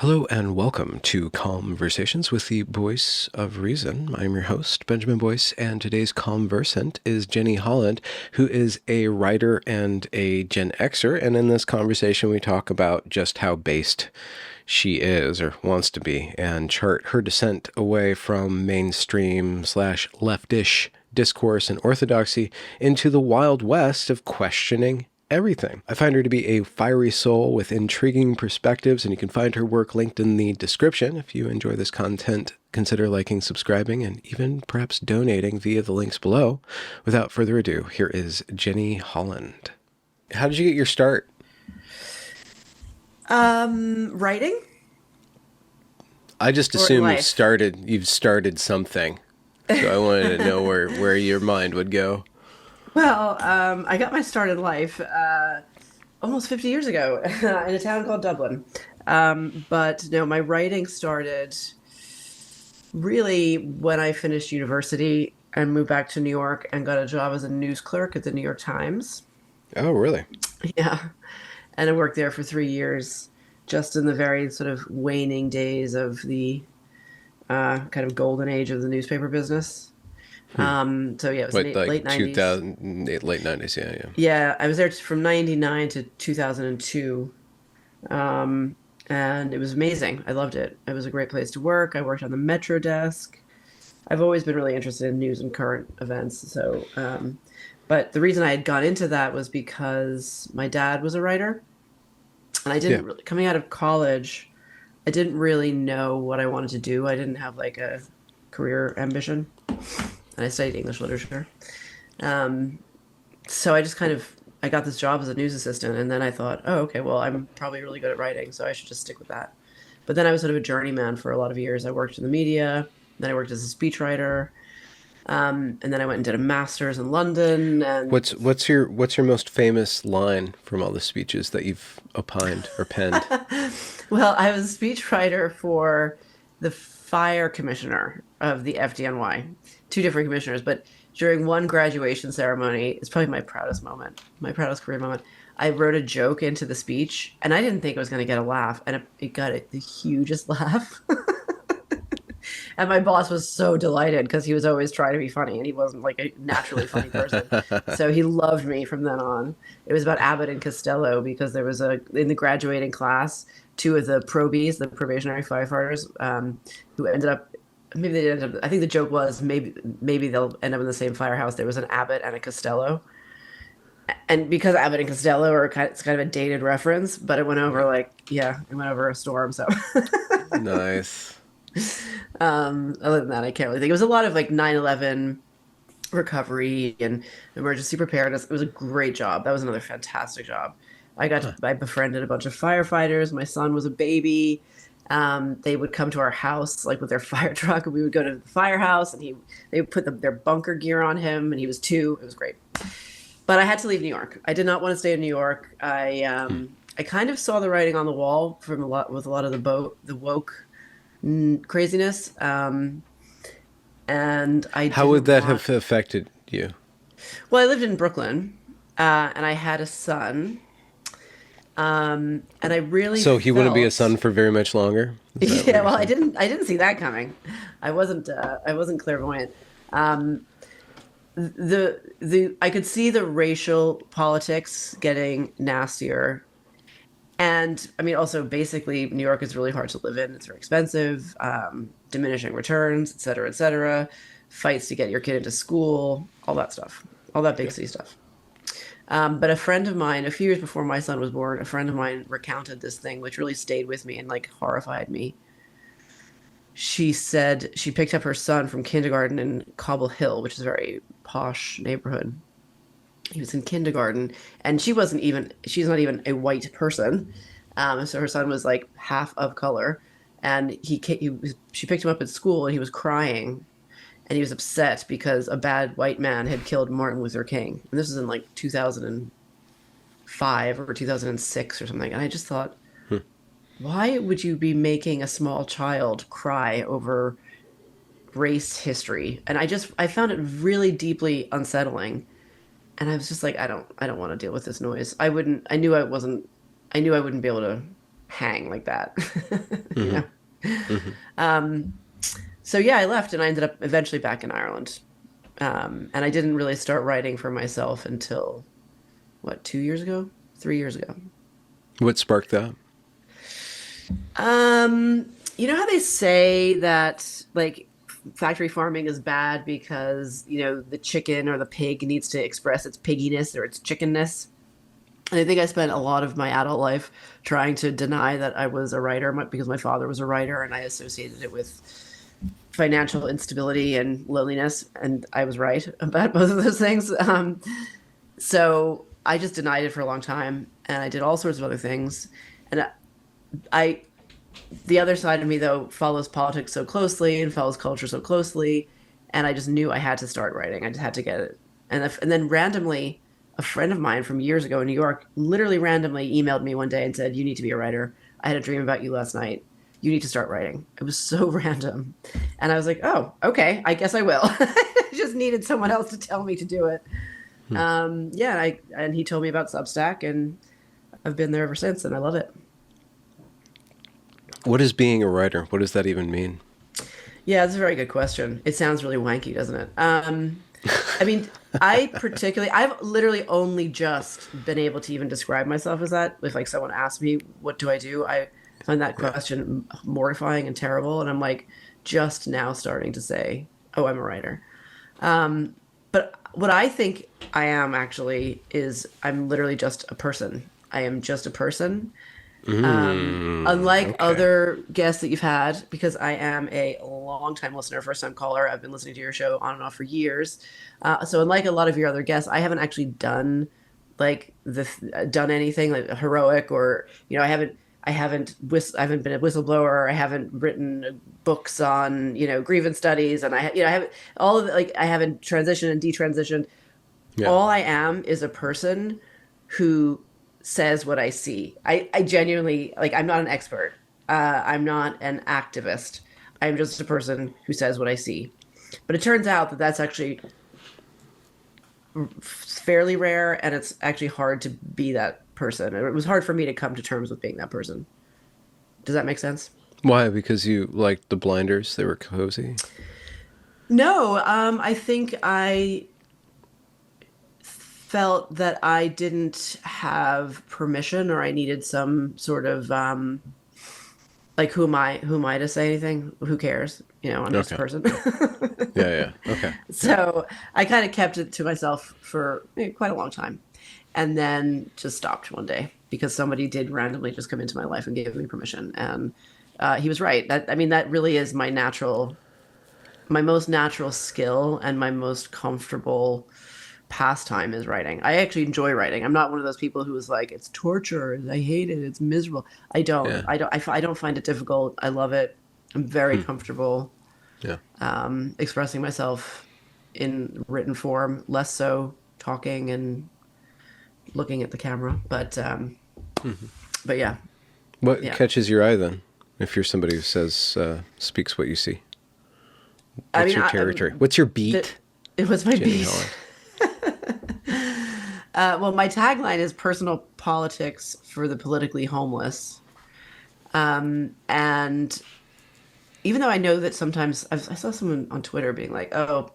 Hello and welcome to Conversations with the Voice of Reason. I'm your host, Benjamin Boyce, and today's conversant is Jenny Holland, who is a writer and a Gen Xer. And in this conversation, we talk about just how based she is or wants to be and chart her descent away from mainstream slash leftish discourse and orthodoxy into the wild west of questioning everything. I find her to be a fiery soul with intriguing perspectives, and you can find her work linked in the description. If you enjoy this content, consider liking, subscribing, and even perhaps donating via the links below. Without further ado, here is Jenny Holland. How did you get your start? Writing I just or in assume life? you've started something. So I wanted to know where your mind would go. Well, I got my start in life almost 50 years ago in a town called Dublin. But no, my writing started really when I finished university and moved back to New York and got a job as a news clerk at the New York Times. Oh, really? Yeah. And I worked there for 3 years, just in the very sort of waning days of the kind of golden age of the newspaper business. Hmm. So yeah, it was What, like late 90s. 2008, late 90s? Yeah, yeah. Yeah, I was there from 99 to 2002. Um, and it was amazing. I loved it. It was a great place to work. I worked on the Metro desk. I've always been really interested in news and current events. But the reason I had gone into that was because my dad was a writer, and I Yeah. didn't really, coming out of college, I didn't really know what I wanted to do. I didn't have like a career ambition, and I studied English literature. Um, so I just kind of I got this job as a news assistant, and then I thought, oh, okay, well, I'm probably really good at writing, so I should just stick with that. But then I was sort of a journeyman for a lot of years. I worked in the media, then I worked as a speechwriter, and then I went and did a master's in London. And What's your most famous line from all the speeches that you've opined or penned? well, I was a speechwriter for the fire commissioner of the FDNY, two different commissioners, but during one graduation ceremony, it's probably my proudest moment, my proudest career moment. I wrote a joke into the speech, and I didn't think I was going to get a laugh, and it got the hugest laugh. And my boss was so delighted because he was always trying to be funny, and he wasn't like a naturally funny person. So he loved me from then on. It was about Abbott and Costello because there was in the graduating class, two of the probies, the probationary firefighters, who ended up maybe they ended up. I think the joke was maybe they'll end up in the same firehouse. There was an Abbott and a Costello, and because Abbott and Costello are it's kind of a dated reference, but it went over Yeah. like yeah, it went over a storm. So Nice. other than that, I can't really think. It was a lot of like 9/11 recovery and emergency preparedness. It was a great job. That was another fantastic job. Huh. I befriended a bunch of firefighters. My son was a baby. They would come to our house like with their fire truck, and we would go to the firehouse, and they would put their bunker gear on him, and he was 2. It was great. But I had to leave New York. I did not want to stay in New York. Hmm. I kind of saw the writing on the wall from a lot of the woke craziness. And I How would didn't that want. have affected you? Well, I lived in Brooklyn, and I had a son, and I really So he wouldn't be a son felt. for very much longer? Is that what Yeah, you're well, saying? I didn't see that coming. I wasn't clairvoyant. Um, I could see the racial politics getting nastier. And I mean, also basically, New York is really hard to live in. It's very expensive, diminishing returns, et cetera, et cetera. Fights to get your kid into school, all that stuff, all that big Yeah. city stuff. But a friend of mine, a few years before my son was born, a friend of mine recounted this thing, which really stayed with me and like horrified me. She said she picked up her son from kindergarten in Cobble Hill, which is a very posh neighborhood. He was in kindergarten, and she's not even a white person. So her son was like half of color, and she picked him up at school, and he was crying, and he was upset because a bad white man had killed Martin Luther King, and this was in like 2005 or 2006 or something. And I just thought, Hmm. why would you be making a small child cry over race history? And I found it really deeply unsettling, and I was just like, I don't want to deal with this noise. I wouldn't. I knew I wasn't. I knew I wouldn't be able to. hang like that. You Hmm. know. So yeah, I left and I ended up eventually back in Ireland. And I didn't really start writing for myself until what, 2 years ago, 3 years ago. What sparked that? You know how they say that like factory farming is bad because, the chicken or the pig needs to express its pigginess or its chickenness? And I think I spent a lot of my adult life trying to deny that I was a writer because my father was a writer and I associated it with financial instability and loneliness. And I was right about both of those things. So I just denied it for a long time and I did all sorts of other things. And I the other side of me though follows politics so closely and follows culture so closely, and I just knew I had to start writing. I just had to get it. And then randomly, a friend of mine from years ago in New York literally randomly emailed me one day and said, "You need to be a writer. I had a dream about you last night. You need to start writing." It was so random, and I was like, "Oh, okay. I guess I will." I just needed someone else to tell me to do it. Hmm. Yeah, and he told me about Substack, and I've been there ever since, and I love it. What is being a writer? What does that even mean? Yeah, that's a very good question. It sounds really wanky, doesn't it? I mean, I've literally only just been able to even describe myself as that. If like someone asks me, what do I do? I find that Yeah. question mortifying and terrible. And I'm like, just now starting to say, oh, I'm a writer. But what I think I am actually is I'm literally just a person. I am just a person. Unlike Okay. other guests that you've had, because I am a long time listener, first time caller, I've been listening to your show on and off for years. So unlike a lot of your other guests, I haven't actually done done anything like heroic, or I haven't been a whistleblower. I haven't written books on grievance studies, and I haven't all of it, like I haven't transitioned and detransitioned. Yeah. All I am is a person who says what I see. I genuinely, like, I'm not an expert. I'm not an activist. I'm just a person who says what I see. But it turns out that that's actually fairly rare, and it's actually hard to be that person. It was hard for me to come to terms with being that person. Does that make sense? Why? Because you liked the blinders? They were cozy? No, I think I felt that I didn't have permission, or I needed some sort of like, who am I to say anything? Who cares? I'm just a Okay. person. Yeah, yeah. Okay. Yeah. So I kind of kept it to myself for quite a long time, and then just stopped one day because somebody did randomly just come into my life and gave me permission, and he was right. That I mean, that really is my most natural skill and my most comfortable pastime is writing. I actually enjoy writing. I'm not one of those people who is like, it's torture. I hate it. It's miserable. I don't. Yeah. I don't find it difficult. I love it. I'm very Hmm. comfortable Yeah. expressing myself in written form, less so talking and looking at the camera. But yeah, What yeah. catches your eye then? If you're somebody who says, speaks what you see, I what's mean, your territory? What's your the, beat, it was my Jenny beat. Holland? Well, my tagline is personal politics for the politically homeless. And even though I know that sometimes I saw someone on Twitter being like, "Oh,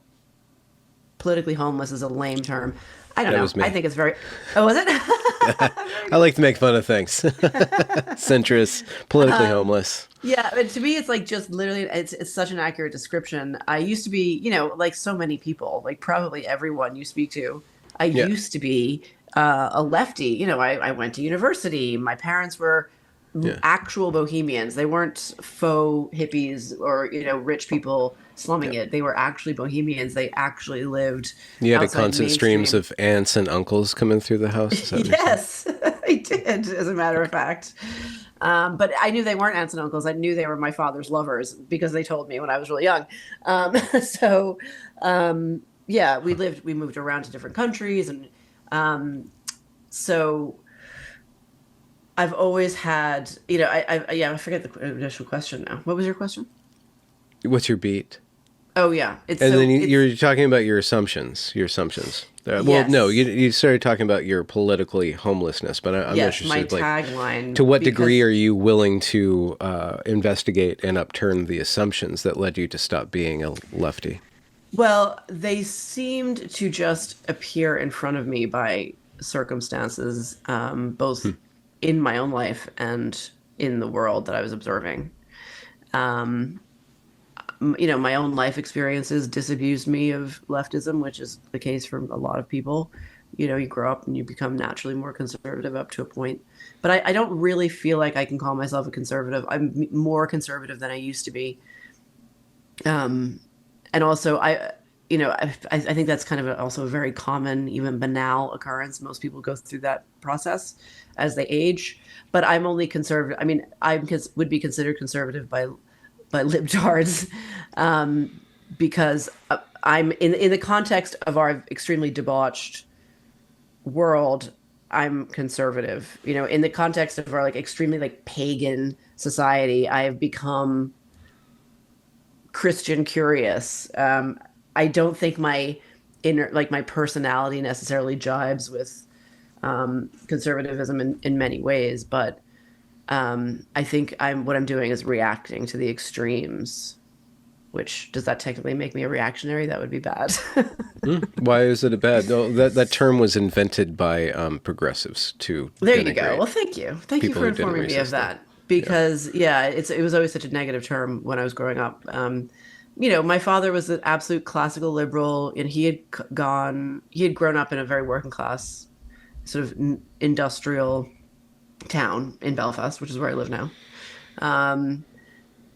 politically homeless is a lame term." I don't That know. was I me. think it's very. Oh, was it? I like to make fun of things. Centrist, politically homeless. Yeah, but to me, it's like just literally, it's such an accurate description. I used to be, like so many people, like probably everyone you speak to. I Yeah. used to be a lefty. I went to university. My parents were Yeah. actual bohemians. They weren't faux hippies or rich people slumming Yeah. it. They were actually bohemians. They actually lived You had a outside constant streams mainstream. of aunts and uncles coming through the house. Is that what you're saying? Yes, I did, as a matter of fact. But I knew they weren't aunts and uncles. I knew they were my father's lovers because they told me when I was really young. So, yeah, we moved around to different countries. And so I've always had, yeah, I forget the initial question now. What was your question? What's your beat? Oh yeah, it's And then so it's you're talking about your assumptions. Your assumptions. Well, no, yes, you started talking about your politically homelessness, but I'm yes, my interested, like, tagline to what degree because are you willing to investigate and upturn the assumptions that led you to stop being a lefty? well, they seemed to just appear in front of me by circumstances, both in my own life and in the world that I was observing. Um, my own life experiences disabused me of leftism, which is the case for a lot of people. You grow up and you become naturally more conservative up to a point. But I don't really feel like I can call myself a conservative. I'm more conservative than I used to be. Um, and also, I think that's kind of also a very common, even banal occurrence. Most people go through that process as they age. But I'm only conservative. I mean, would be considered conservative by libtards, because I'm in the context of our extremely debauched world. I'm conservative. In the context of our like extremely like pagan society, I have become Christian curious. I don't think my inner like my personality necessarily jibes with conservatism in many ways, but I think what I'm doing is reacting to the extremes. Which does that technically make me a reactionary? That would be bad. Why is it a bad? No, that term was invented by progressives to There you go. denigrate Well, thank you. Thank you people for who didn't informing me of resist it. that. Yeah. Because yeah, it was always such a negative term when I was growing up. My father was an absolute classical liberal, and he had grown up in a very working class, sort of industrial town in Belfast, which is where I live now. Um,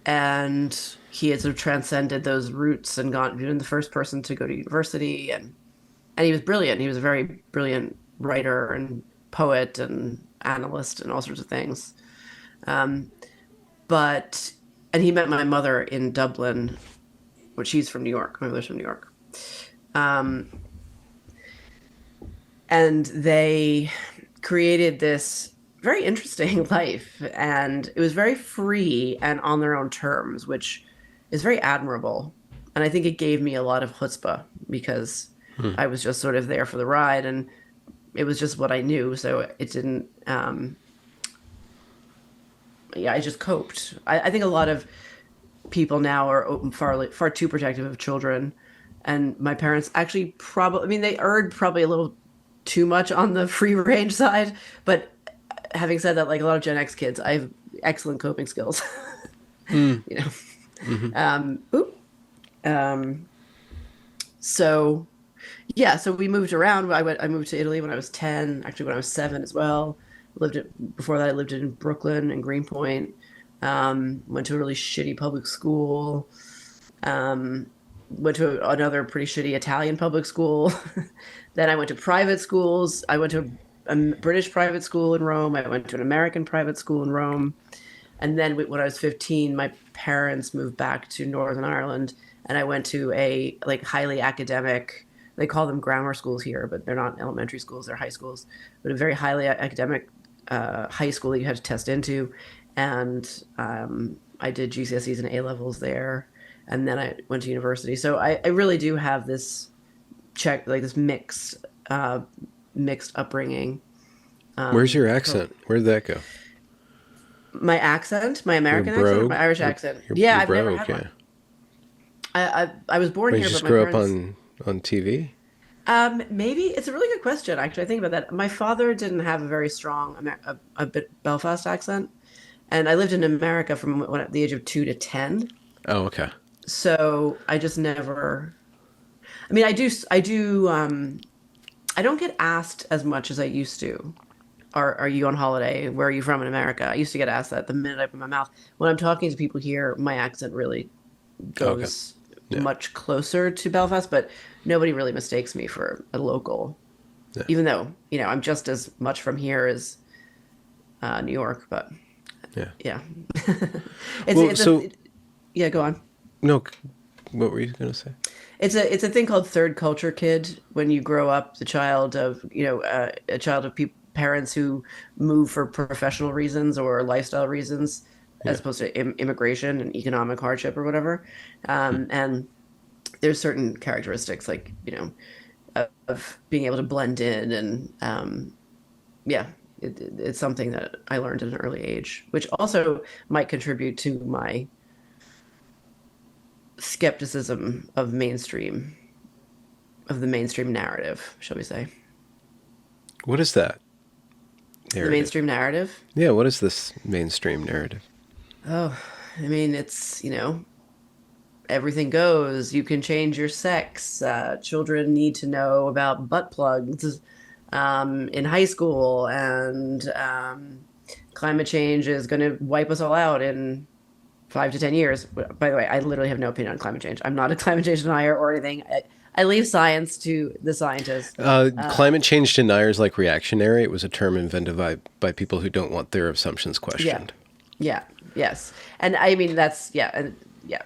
and he had sort of transcended those roots and been the first person to go to university, and he was brilliant. He was a very brilliant writer and poet and analyst and all sorts of things. Um, but and he met my mother in Dublin, which she's from New York. My mother's from New York. Um, and they created this very interesting life, and it was very free and on their own terms, which is very admirable. And I think it gave me a lot of chutzpah because Hmm. I was just sort of there for the ride, and it was just what I knew. So it didn't. Yeah, I just coped. I think a lot of people now are far too protective of children, and my parents actually probably. I mean, they erred probably a little too much on the free range side. But having said that, like a lot of Gen X kids, I have excellent coping skills. Mm. you know. Hmm. Oop. Um. So yeah, so we moved around. I moved to Italy when I was 10, actually when I was 7 as well. Before that I lived in Brooklyn and Greenpoint. Went to a really shitty public school. Um, Went to another pretty shitty Italian public school. Then I went to private schools. I went to a British private school in Rome. I went to an American private school in Rome. And then when I was 15, my parents moved back to Northern Ireland, and I went to a like highly academic. They call them grammar schools here, but they're not elementary schools; they're high schools. But a very highly academic high school that you had to test into, and I did GCSEs and A levels there, and then I went to university. So I really do have this this mixed upbringing. Where's your So accent? Where did that go? my accent, my You're American accent, or my brogue. Irish accent? You're Yeah, you're I've never brogue. had Yeah. one. I was born Well, you here, but just my grew up parents. on TV. Maybe it's a really good question. Actually, I think about that. My father didn't have a very strong a bit Belfast accent, and I lived in America from at the age of 2 to 10. Oh, okay. So I just never. I mean, I do. I don't get asked as much as I used to. Are you on holiday? Where are you from in America? I used to get asked that the minute I open my mouth. When I'm talking to people here, my accent really Okay. goes Yeah. much closer to Belfast, but nobody really mistakes me for a local, Yeah. even though, I'm just as much from here as New York, but Yeah. yeah. Well, It's so yeah, go on. no. What were you gonna say? It's a thing called third culture kid when you grow up the child of, a child of parents who move for professional reasons or lifestyle reasons Yeah. as opposed to immigration and economic hardship or whatever. And there's certain characteristics like, of being able to blend in and yeah, it's something that I learned at an early age, which also might contribute to my skepticism of the mainstream narrative, shall we say. What is that The narrative? mainstream narrative. Yeah, what is this mainstream narrative? Oh, I mean, it's, everything goes. You can change your sex. Children need to know about butt plugs in high school, and climate change is going to wipe us all out in 5 to 10 years. By the way, I literally have no opinion on climate change. I'm not a climate change denier or anything. I leave science to the scientists. Climate change deniers like reactionary. It was a term invented by people who don't want their assumptions Yeah, questioned. yeah, yes, and I mean that's yeah, and yeah,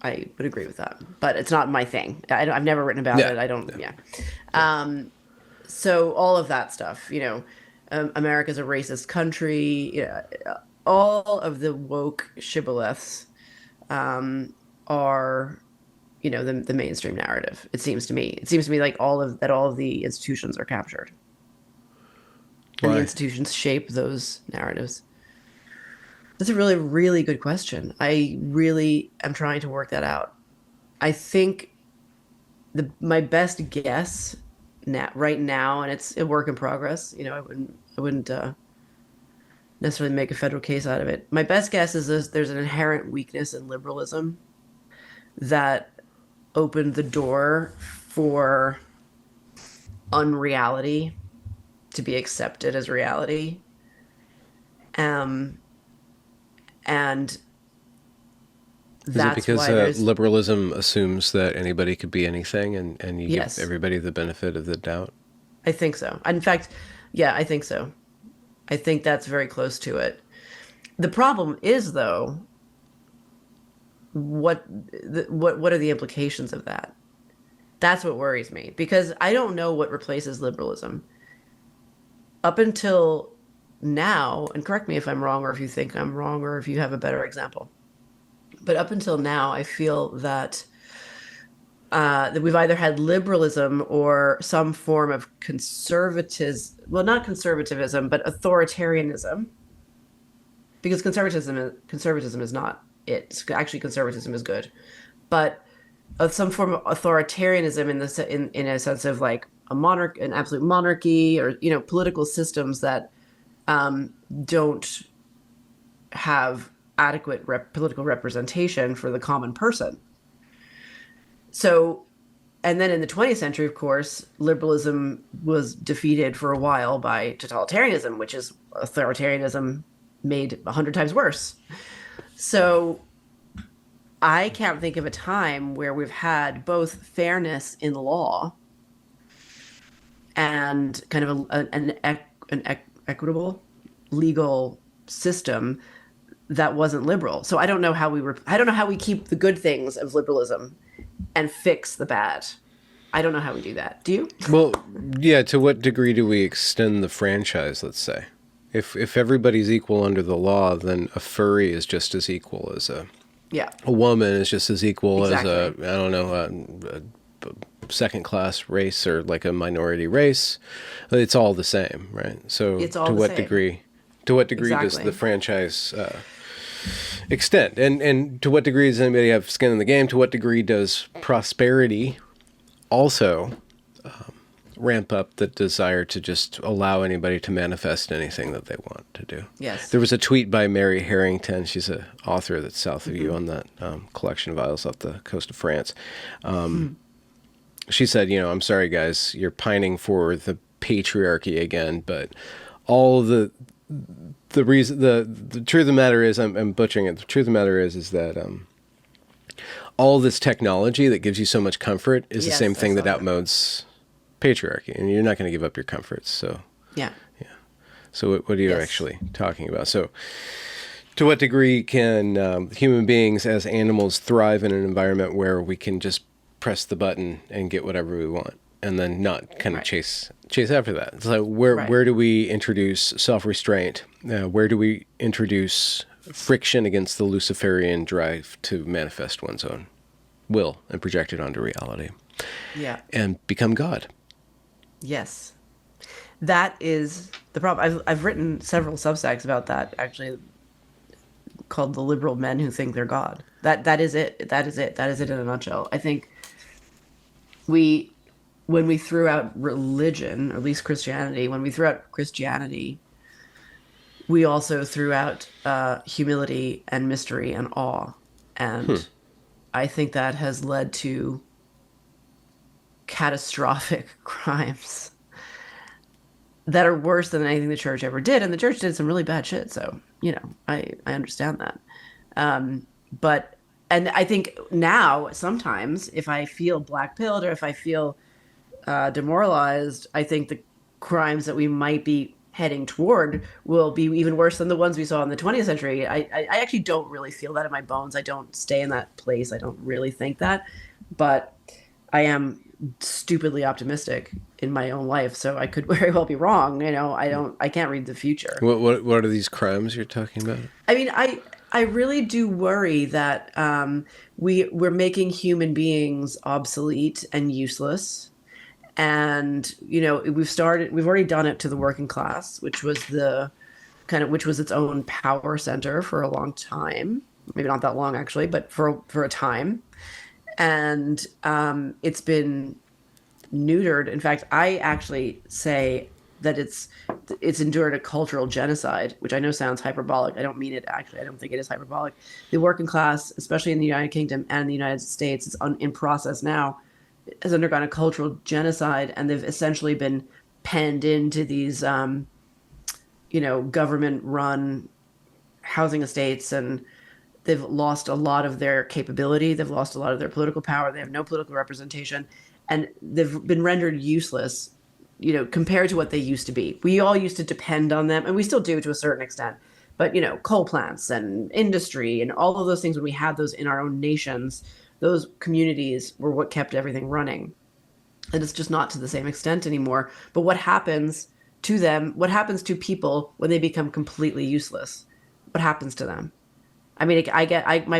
I would agree with that. But it's not my thing. I've never written about Yeah. it. I don't. Yeah. Yeah. Yeah. So all of that stuff, America's a racist country. All of the woke shibboleths are, the mainstream narrative. It seems to me. It seems to me like all of the institutions are captured, and the Why? institutions shape those narratives. That's a really, really good question. I really am trying to work that out. I think my best guess now, right now, and it's a work in progress. I wouldn't necessarily make a federal case out of it. My best guess is there's an inherent weakness in liberalism that opened the door for unreality to be accepted as reality. Um, and Is it that's because why there's, liberalism assumes that anybody could be anything, and you give yes, everybody the benefit of the doubt? I think so. In fact, yeah, I think so. I think that's very close to it. The problem is, though, what are the implications of that? That's what worries me because I don't know what replaces liberalism. Up until now, and correct me if I'm wrong or if you think I'm wrong or if you have a better example. But up until now, I feel that we've either had liberalism or some form of conservatism. Well, not conservatism, but authoritarianism, because conservatism is not it. Actually, conservatism is good, but of some form of authoritarianism in a sense of like an absolute monarchy, or political systems that don't have adequate political representation for the common person. So, and then in the 20th century, of course, liberalism was defeated for a while by totalitarianism, which is authoritarianism made 100 times worse. So I can't think of a time where we've had both fairness in law and kind of an equitable legal system that wasn't liberal. So I don't know how we keep the good things of liberalism and fix the bad. I don't know how we do that. Do you? Well, yeah. To what degree do we extend the franchise? Let's say, if everybody's equal under the law, then a furry is just as equal as Yeah, a woman is just as equal as a, exactly. I don't know, a second class race or like a minority race. It's all the same, right? So It's all the same. to what degree does the Exactly. franchise extend? And to what degree does anybody have skin in the game? To what degree does prosperity also ramp up the desire to just allow anybody to manifest anything that they want to do? Yes. There was a tweet by Mary Harrington. She's an author that's south of you Hmm. on that collection of isles off the coast of France. She said, I'm sorry, guys, you're pining for the patriarchy again, but all the reason the truth of the matter is, I'm butchering it. The truth of the matter is that all this technology that gives you so much comfort is the same Yes, I thing that saw that. outmodes patriarchy, and you're not going to give up your comforts. Yeah. So what are you Yes. actually talking about? So to what degree can human beings as animals thrive in an environment where we can just press the button and get whatever we want, and then not kind of Right. chase after that? So Right. where do we introduce self-restraint? Where do we introduce friction against the Luciferian drive to manifest one's own will and project it onto reality Yeah. and become God. Yes. That is the problem. I've written several Substacks about that, actually, called "The Liberal Men Who Think They're God." That is it. That is it. That is it in a nutshell. I think we, when we threw out religion, or at least Christianity, when we threw out Christianity, we also threw out humility and mystery and awe. And I think that has led to catastrophic crimes that are worse than anything the church ever did. And the church did some really bad shit. So, I understand that. But, and I think now, sometimes, if I feel black-pilled or if I feel demoralized, I think the crimes that we might be heading toward will be even worse than the ones we saw in the 20th century. I actually don't really feel that in my bones. I don't stay in that place. I don't really think that. But I am stupidly optimistic in my own life, so I could very well be wrong. I can't read the future. What are these crimes you're talking about? I mean, I really do worry that we're making human beings obsolete and useless. And we've already done it to the working class, which was its own power center for a long time. Maybe not that long, actually, but for a time. And it's been neutered. In fact, I actually say that it's endured a cultural genocide, which I know sounds hyperbolic. I don't mean it, actually. I don't think it is hyperbolic. The working class, especially in the United Kingdom and the United States, is in process now, has undergone a cultural genocide, and they've essentially been penned into these, government-run housing estates, and they've lost a lot of their capability. They've lost a lot of their political power. They have no political representation, and they've been rendered useless, compared to what they used to be. We all used to depend on them, and we still do to a certain extent. But, coal plants and industry and all of those things, when we had those in our own nations, those communities were what kept everything running. And it's just not to the same extent anymore. But what happens to them? What happens to people when they become completely useless? What happens to them? I mean,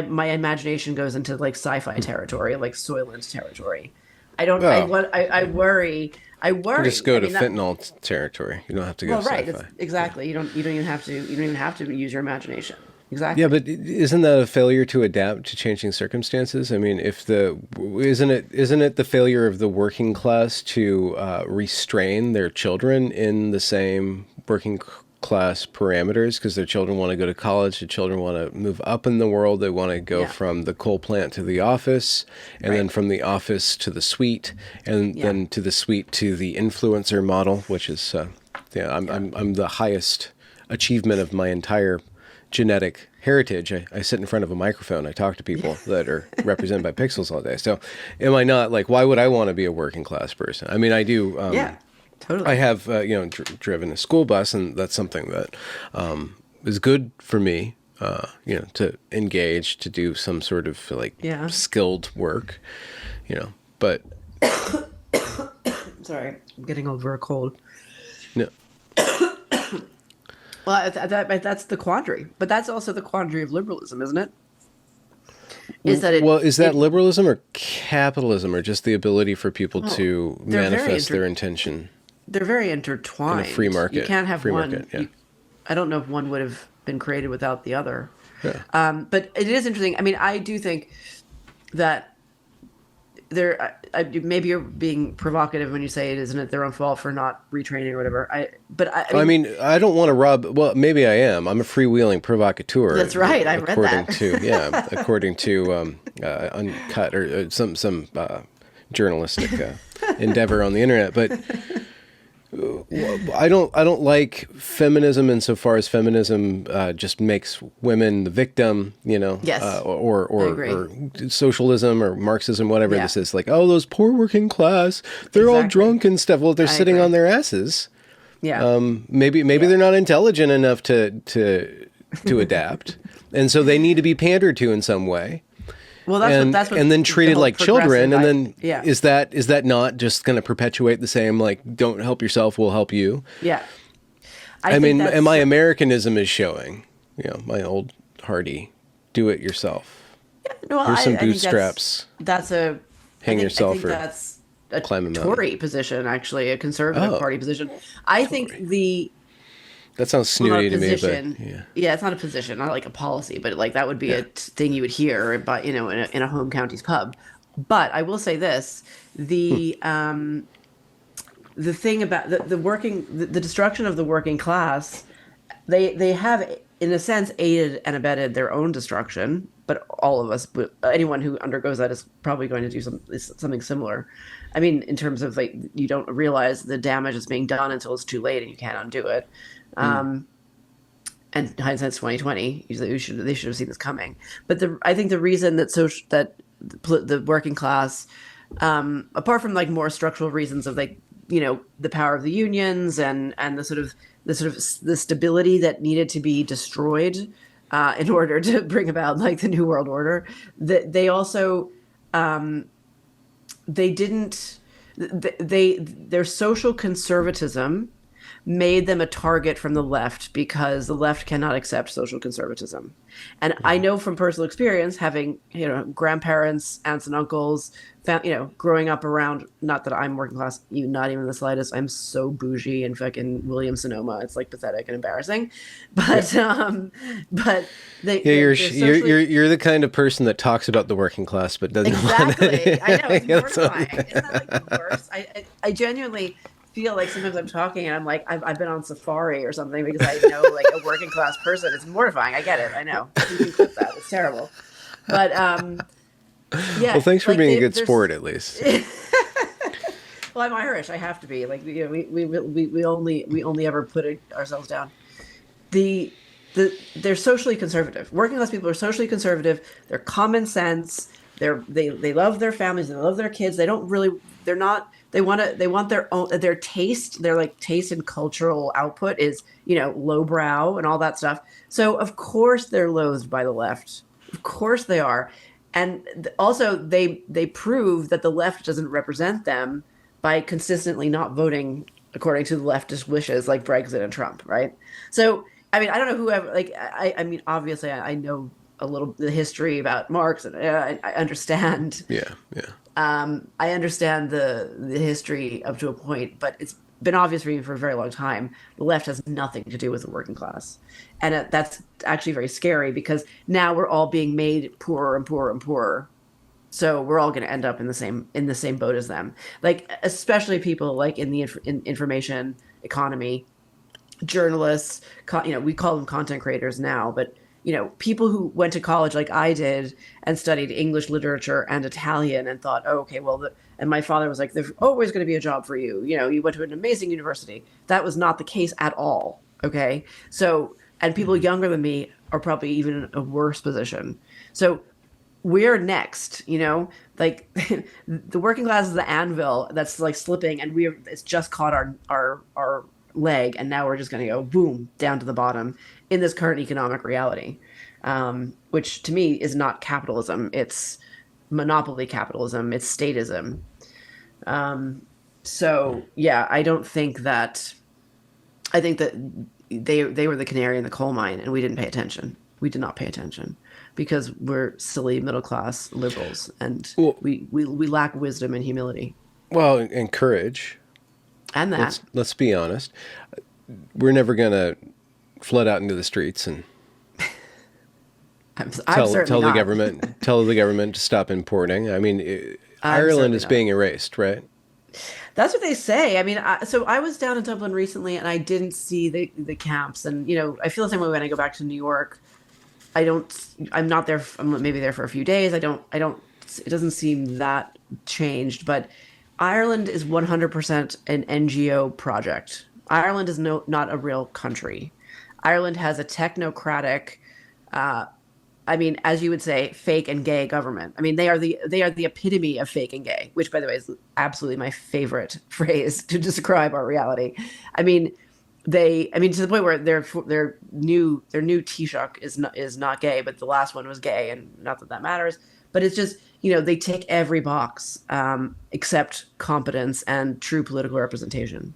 my imagination goes into like sci-fi territory, like Soylent territory. I worry. You just go to fentanyl territory. You don't have to go to sci-fi. Exactly. Yeah. You don't even have to use your imagination. Exactly. Yeah, but isn't that a failure to adapt to changing circumstances? I mean, isn't it the failure of the working class to restrain their children in the same working class parameters, because their children want to go to college, their children want to move up in the world, they want to go from the coal plant to the office, and then from the office to the suite, and then to the suite to the influencer model, which is I'm the highest achievement of my entire genetic heritage. I sit in front of a microphone. I talk to people that are represented by pixels all day. So am I not, like, why would I want to be a working class person? I mean, I do. Totally. I have, driven a school bus, and that's something that is good for me, to engage, to do some sort of skilled work, but. Sorry, I'm getting over a cold. No. Well, that's the quandary, but that's also the quandary of liberalism, isn't it? Is that liberalism or capitalism, or just the ability for people to manifest their intention? They're very intertwined. In a free market. You can't have one. Market, yeah. I don't know if one would have been created without the other. Yeah. But it is interesting. I mean, I do think that maybe you're being provocative when you say isn't it their own fault for not retraining or whatever. I mean, I don't want to rob. Well, maybe I am. I'm a freewheeling provocateur. That's right. I read that. According to Uncut or some journalistic endeavor on the internet, but. I don't like feminism insofar as feminism just makes women the victim, Yes. or socialism or Marxism, whatever this is. Like, oh, those poor working class, they're all drunk and stuff. Well, they're sitting on their asses. Yeah. Maybe they're not intelligent enough to adapt, and so they need to be pandered to in some way. Well, that's what and then treated like children, and then is that not just going to perpetuate the same, like, don't help yourself, we'll help you? Yeah. I mean, and my Americanism is showing, my old hearty, do it yourself. No, Here's some I think bootstraps. that's a Hang I yourself think or that's a climb a mountain. Tory position, actually, a conservative Oh, party position. I think Tory. the That sounds well, not a snooty to me, but position. yeah. Yeah, it's not a position, not like a policy, but like that would be Yeah. a thing you would hear, but in a home counties pub. But I will say this: Hmm. the the thing about the destruction of the working class, they have in a sense aided and abetted their own destruction, but all of us, but anyone who undergoes that is probably going to do something similar. I mean, in terms of like you don't realize the damage is being done until it's too late and you can't undo it. Hmm. And hindsight's 2020. They should have seen this coming. But I think the reason that the working class, apart from like more structural reasons of like the power of the unions and the stability that needed to be destroyed in order to bring about like the new world order, that they also they didn't their social conservatism made them a target from the left because the left cannot accept social conservatism. And I Hmm. know from personal experience, having grandparents, aunts and uncles, growing up around. Not that I'm working class, not even the slightest. I'm so bougie and fucking William Sonoma. It's like pathetic and embarrassing, Yeah. but Yeah, they're socially. you're the kind of person that talks about the working class but doesn't want Exactly. I know, it's it. mortifying. Isn't that like the worst? I genuinely feel like sometimes I'm talking and I'm like, I've been on safari or something because I know like a working class person. It's mortifying. I get it. I know. You can clip that. It's terrible. But Well, yeah, thanks for like being a good there's sport at least. well, I'm Irish. I have to be. Like we only ever put ourselves down. the they're socially conservative. Working class people are socially conservative. They're common sense. They love their families. They love their kids. They don't really. They're not. They want their own their taste. Their like taste and cultural output is lowbrow and all that stuff. So of course they're loathed by the left. Of course they are, and also they prove that the left doesn't represent them by consistently not voting according to the leftist wishes like Brexit and Trump, right? So I mean, I don't know whoever. Like, I mean, obviously, I know a little the history about Marx, and I understand. Yeah, yeah. I understand the history up to a point, but it's been obvious for me for a very long time. The left has nothing to do with the working class, and that's actually very scary because now we're all being made poorer and poorer and poorer. So we're all going to end up in the same boat as them. Like, especially people like in the information economy, journalists, we call them content creators now, but people who went to college like I did and studied English literature and Italian and thought, oh, okay, well, and my father was like, there's always going to be a job for you. You went to an amazing university. That was not the case at all. Okay. So, and people Hmm. younger than me are probably even in a worse position. So we're next, like the working class is the anvil that's like slipping and it's just caught our leg and now we're just going to go boom down to the bottom in this current economic reality, which to me is not capitalism. It's monopoly capitalism. It's statism. So yeah, I think that they were the canary in the coal mine and we didn't pay attention. We did not pay attention because we're silly middle class liberals and Well, we lack wisdom and humility and courage. and that. Let's be honest. We're never gonna flood out into the streets and I'm certainly not. tell the government to stop importing. I mean, I'm Ireland certainly is not. being erased, right? That's what they say. I mean, so I was down in Dublin recently, and I didn't see the camps. And I feel the same way when I go back to New York. I don't. I'm not there. I'm maybe there for a few days. I don't. I don't. It doesn't seem that changed. But Ireland is 100% an NGO project. Ireland is not a real country. Ireland has a technocratic, I mean, as you would say, fake and gay government. I mean, they are the epitome of fake and gay, which, by the way, is absolutely my favorite phrase to describe our reality. I mean, I mean, to the point where their new Taoiseach is not gay, but the last one was gay, and not that that matters. But it's just they tick every box except competence and true political representation.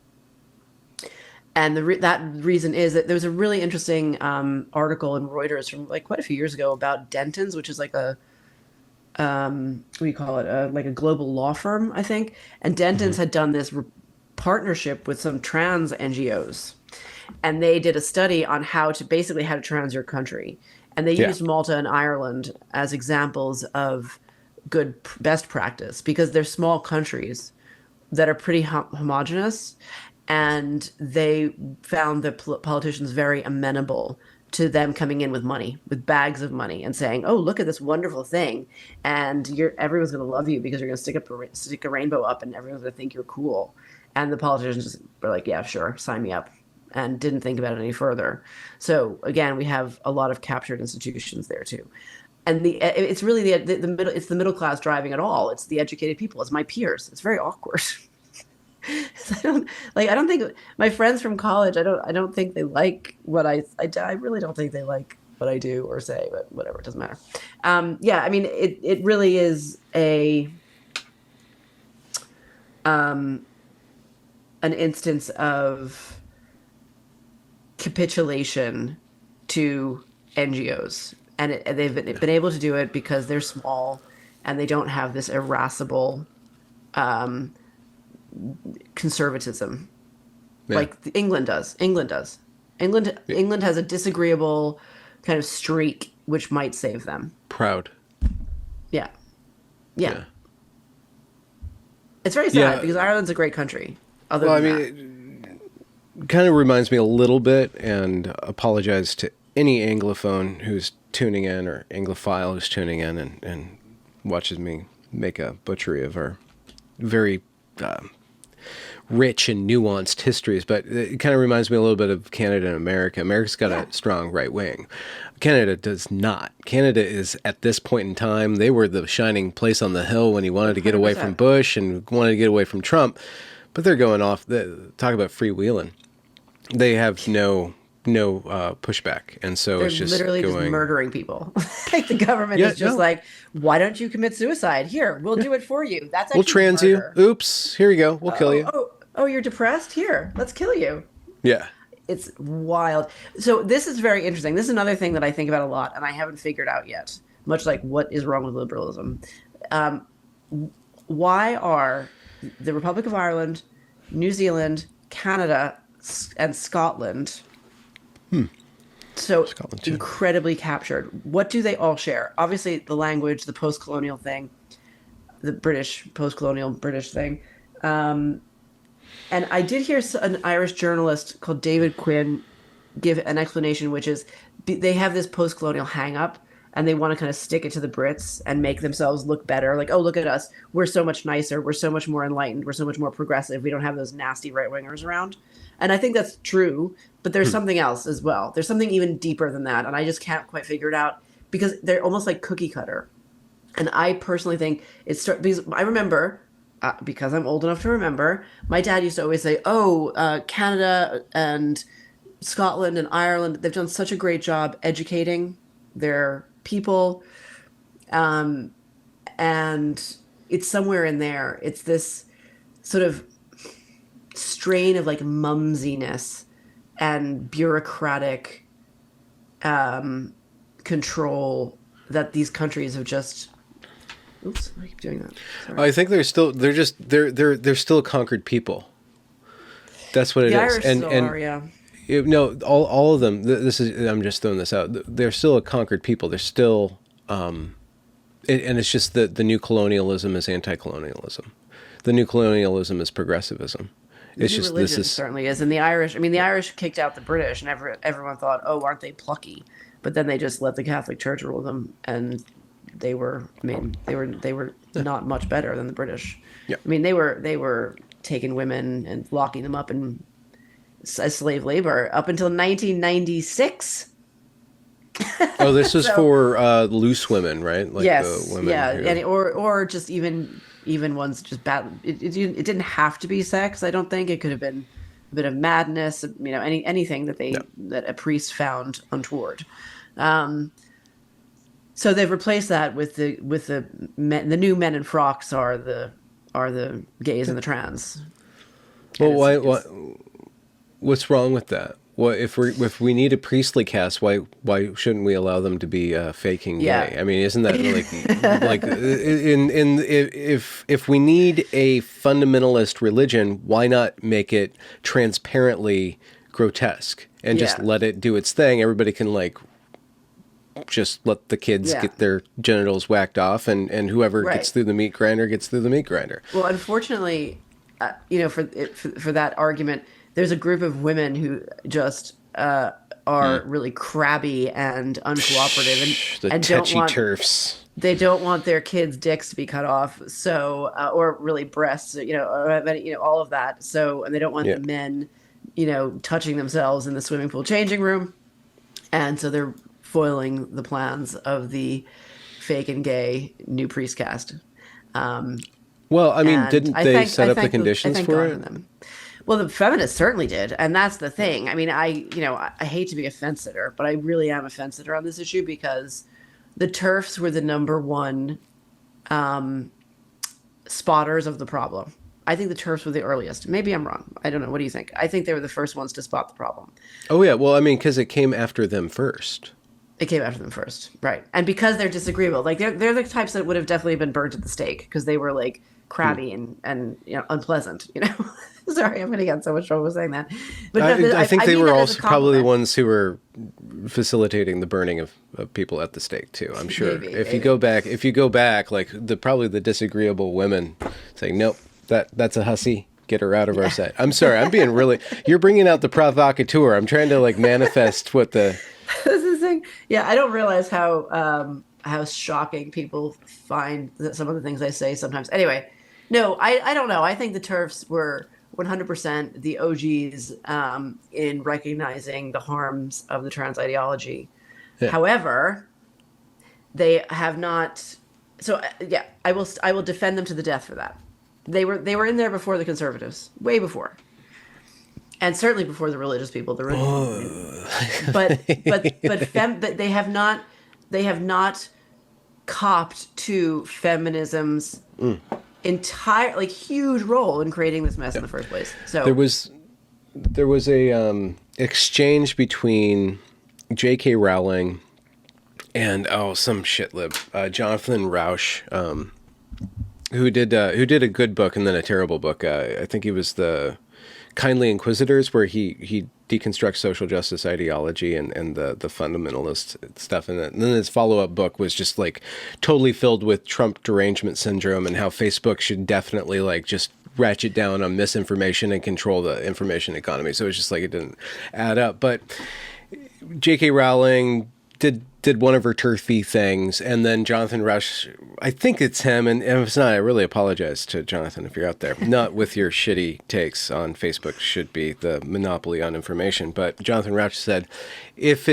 And that reason is that there was a really interesting article in Reuters from like quite a few years ago about Dentons, which is like what do you call it? Like a global law firm, I think. And Hmm. Denton's had done this partnership with some trans NGOs, and they did a study on how to trans your country, and they Yeah. used Malta and Ireland as examples of good best practice because they're small countries that are pretty homogenous, and they found the politicians very amenable to them coming in with money, with bags of money, and saying, "Oh, look at this wonderful thing, and everyone's going to love you because you're going to stick a rainbow up, and everyone's going to think you're cool." And the politicians were like, "Yeah, sure, sign me up," and didn't think about it any further. So again, we have a lot of captured institutions there too. And it's really the middle, it's the middle class driving it all. It's the educated people. It's my peers. It's very awkward. I don't think my friends from college, I don't think they like I really don't think they like what I do or say, but whatever, it doesn't matter. Yeah, I mean, it really is um, an instance of capitulation to NGOs, and they've been able to do it because they're small and they don't have this irascible um, conservatism Yeah. like England does. England does. England Yeah. England has a disagreeable kind of streak which might save them. Proud. Yeah. Yeah. Yeah. It's very sad Yeah. because Ireland's a great country other Well, I than mean, that. it kind of reminds me a little bit, and apologize to any Anglophone who's tuning in or Anglophile who's tuning in and watches me make a butchery of our very rich and nuanced histories, but it kind of reminds me a little bit of Canada and America. America's got Yeah. a strong right wing. Canada does not. Canada is, at this point in time, they were the shining place on the hill when he wanted to get away from 100%. Bush and wanted to get away from Trump. But they're going off. Talk about freewheeling. They have no pushback, and so They're it's just literally just going. murdering people. Like the government Yeah, is just no, like, why don't you commit suicide? Here, we'll yeah, do it for you. That's we'll actually trans you. murder. Oops, here you go. We'll kill Oh, you. oh, oh, you're depressed? Here, let's kill you. Yeah. It's wild. So this is very interesting. This is another thing that I think about a lot, and I haven't figured out yet. Much like what is wrong with liberalism. Um, why are the Republic of Ireland, New Zealand, Canada, and Scotland so Scotland too. incredibly captured? What do they all share? Obviously, the language, the post-colonial thing, the British post-colonial British thing. Um, and I did hear an Irish journalist called David Quinn give an explanation, which is they have this post-colonial hang-up and they want to kind of stick it to the Brits and make themselves look better. Like, oh, look at us. We're so much nicer. We're so much more enlightened. We're so much more progressive. We don't have those nasty right-wingers around. And I think that's true, but there's Hmm. something else as well. There's something even deeper than that. And I just can't quite figure it out because they're almost like cookie cutter. And I personally think because I remember, because I'm old enough to remember, my dad used to always say, "Oh, Canada and Scotland and Ireland, they've done such a great job educating their people." Um, and it's somewhere in there. It's this sort of strain of like mumsiness and bureaucratic control that these countries have just. Oops, I keep doing that. Sorry. I think they're still a conquered people. That's what it The is. Irish still And are, yeah. no, all of them. This is, I'm just throwing this out. They're still a conquered people. They're still, and it's just that the new colonialism is anti-colonialism. The new colonialism is progressivism. The It's new just this religion is certainly is. And the Irish, I mean, the Irish kicked out the British, and everyone thought, oh, aren't they plucky? But then they just let the Catholic Church rule them, and they were not much better than the British. yeah. I mean, they were taking women and locking them up as slave labor up until 1996. Oh, this was So for loose women, right? Like the yes, women yeah, who. and or just even ones just bad. It didn't have to be sex. I don't think it could have been a bit of madness. Anything No. that a priest found untoward. Um, so they've replaced that with the men, the new men in frocks are the gays and the trans, Well, and why? it's What's wrong with that? Well, if we need a priestly cast, why shouldn't we allow them to be faking Yeah. gay? I mean, isn't that like in if we need a fundamentalist religion, why not make it transparently grotesque and just Yeah. let it do its thing? Everybody can like just let the kids Yeah. get their genitals whacked off, and whoever Right. gets through the meat grinder gets through the meat grinder. Well, unfortunately, for that argument, there's a group of women who just are really crabby and uncooperative, The and don't tetchy want turfs. they don't want their kids' dicks to be cut off, so or really breasts, all of that. So, and they don't want Yeah. the men, touching themselves in the swimming pool changing room, and so they're foiling the plans of the fake and gay new priest cast. Well, I mean, And didn't they set up the conditions thank for God for it? them. Well, the feminists certainly did, and that's the thing. I mean, I hate to be a fence sitter, but I really am a fence sitter on this issue because the TERFs were the number one spotters of the problem. I think the TERFs were the earliest. Maybe I'm wrong. I don't know. What do you think? I think they were the first ones to spot the problem. Oh yeah, well, I mean, because it came after them first. It came after them first, right? And because they're disagreeable, like they're the types that would have definitely been burnt at the stake because they were like crabby and unpleasant. Sorry, I'm going to get in so much trouble with saying that. But I think they mean were that as a also probably the compliment. ones who were facilitating the burning of people at the stake too. I'm sure. Maybe, If maybe. you go back, like probably the disagreeable women saying, "Nope, that's a hussy. Get her out of our sight." I'm sorry. I'm being really. You're bringing out the provocateur. I'm trying to like manifest what the. This is the thing. Yeah, I don't realize how shocking people find some of the things I say sometimes. Anyway, no, I don't know. I think the TERFs were 100% the OGs in recognizing the harms of the trans ideology. Yeah. However, they have not. So yeah, I will defend them to the death for that. They were in there before the conservatives, way before, and certainly before the religious people. But they have not copped to feminism's entire like huge role in creating this mess in the first place. So There was a exchange between J.K. Rowling and some shitlib, Jonathan Rauch, who did a good book and then a terrible book. I think he was the Kindly Inquisitors, where he deconstructs social justice ideology and the fundamentalist stuff in it. And then his follow-up book was just like totally filled with Trump derangement syndrome and how Facebook should definitely like just ratchet down on misinformation and control the information economy. So it's just like it didn't add up. But J.K. Rowling did one of her turfy things, and then Jonathan Rush, I think it's him, and if it's not, I really apologize to Jonathan if you're out there. Not with your shitty takes on Facebook should be the monopoly on information, but Jonathan Rush said, if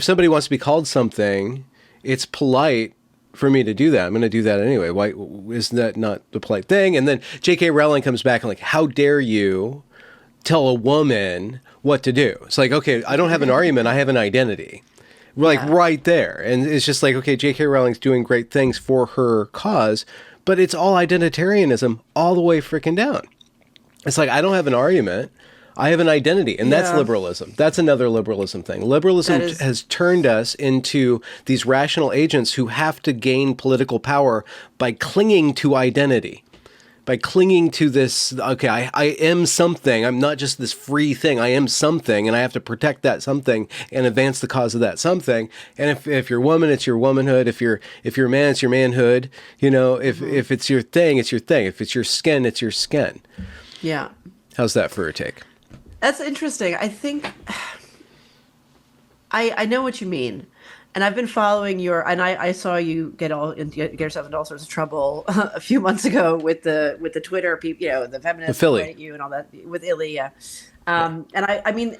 somebody wants to be called something, it's polite for me to do that. I'm going to do that anyway. Why isn't that not the polite thing? And then J.K. Rowling comes back and like, how dare you tell a woman what to do? It's like, okay, I don't have an argument. I have an identity. Like right there. And it's just like, okay, J.K. Rowling's doing great things for her cause, but it's all identitarianism all the way freaking down. It's like, I don't have an argument. I have an identity. And that's liberalism. That's another liberalism thing. Liberalism has turned us into these rational agents who have to gain political power by clinging to identity. By clinging to this, okay, I am something. I'm not just this free thing. I am something, and I have to protect that something and advance the cause of that something. And if you're a woman, it's your womanhood. If you're a man, it's your manhood. If it's your thing, it's your thing. If it's your skin, it's your skin. yeah, How's that for a take? that's interesting. I think I know what you mean. And I've been following and I saw you get yourself into all sorts of trouble a few months ago with the Twitter people, the feminists at you and all that with Illy, yeah. And I mean,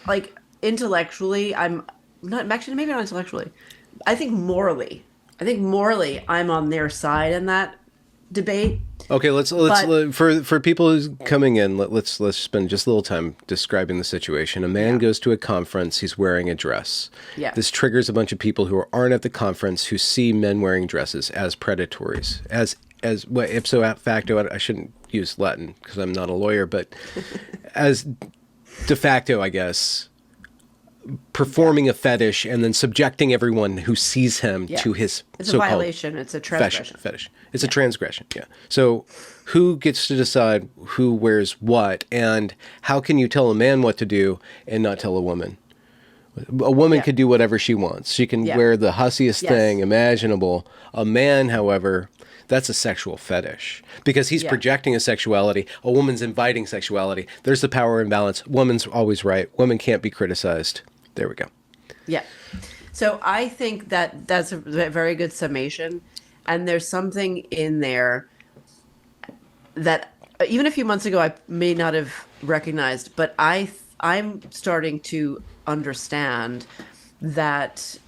like intellectually, I'm not actually maybe not intellectually. I think morally, I'm on their side in that debate. Okay, let's for people who's coming in, let's spend just a little time describing the situation. A man goes to a conference, he's wearing a dress. Yeah. This triggers a bunch of people who aren't at the conference who see men wearing dresses as predatories, as ipso facto. I shouldn't use Latin because I'm not a lawyer, but as de facto, I guess, performing a fetish and then subjecting everyone who sees him Yeah. to his It's a so-called violation. It's a transgression. fetish. It's a transgression. Yeah. So who gets to decide who wears what, and how can you tell a man what to do and not tell a woman? A woman Yeah. could do whatever she wants. She can Yeah. wear the hussiest Yes. thing imaginable. A man, however, that's a sexual fetish because he's Yeah. projecting a sexuality. A woman's inviting sexuality. There's the power imbalance. Woman's always right. Women can't be criticized. There we go. Yeah. So I think that that's a very good summation. And there's something in there that even a few months ago I may not have recognized, but I'm starting to understand that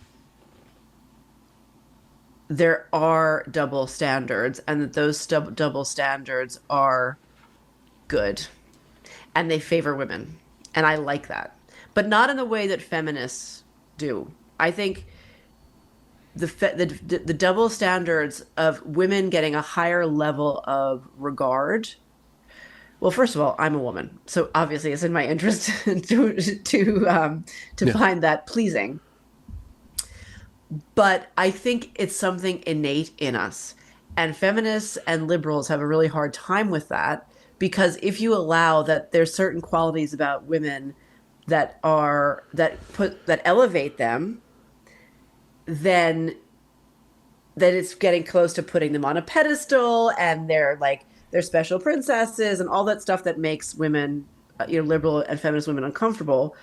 there are double standards and that those double standards are good and they favor women. And I like that. But not in the way that feminists do. I think the double standards of women getting a higher level of regard. Well, first of all, I'm a woman, so obviously it's in my interest to Yeah. find that pleasing. But I think it's something innate in us, and feminists and liberals have a really hard time with that because if you allow that there's certain qualities about women that elevate them, then it's getting close to putting them on a pedestal, and they're special princesses and all that stuff that makes women, liberal and feminist women uncomfortable.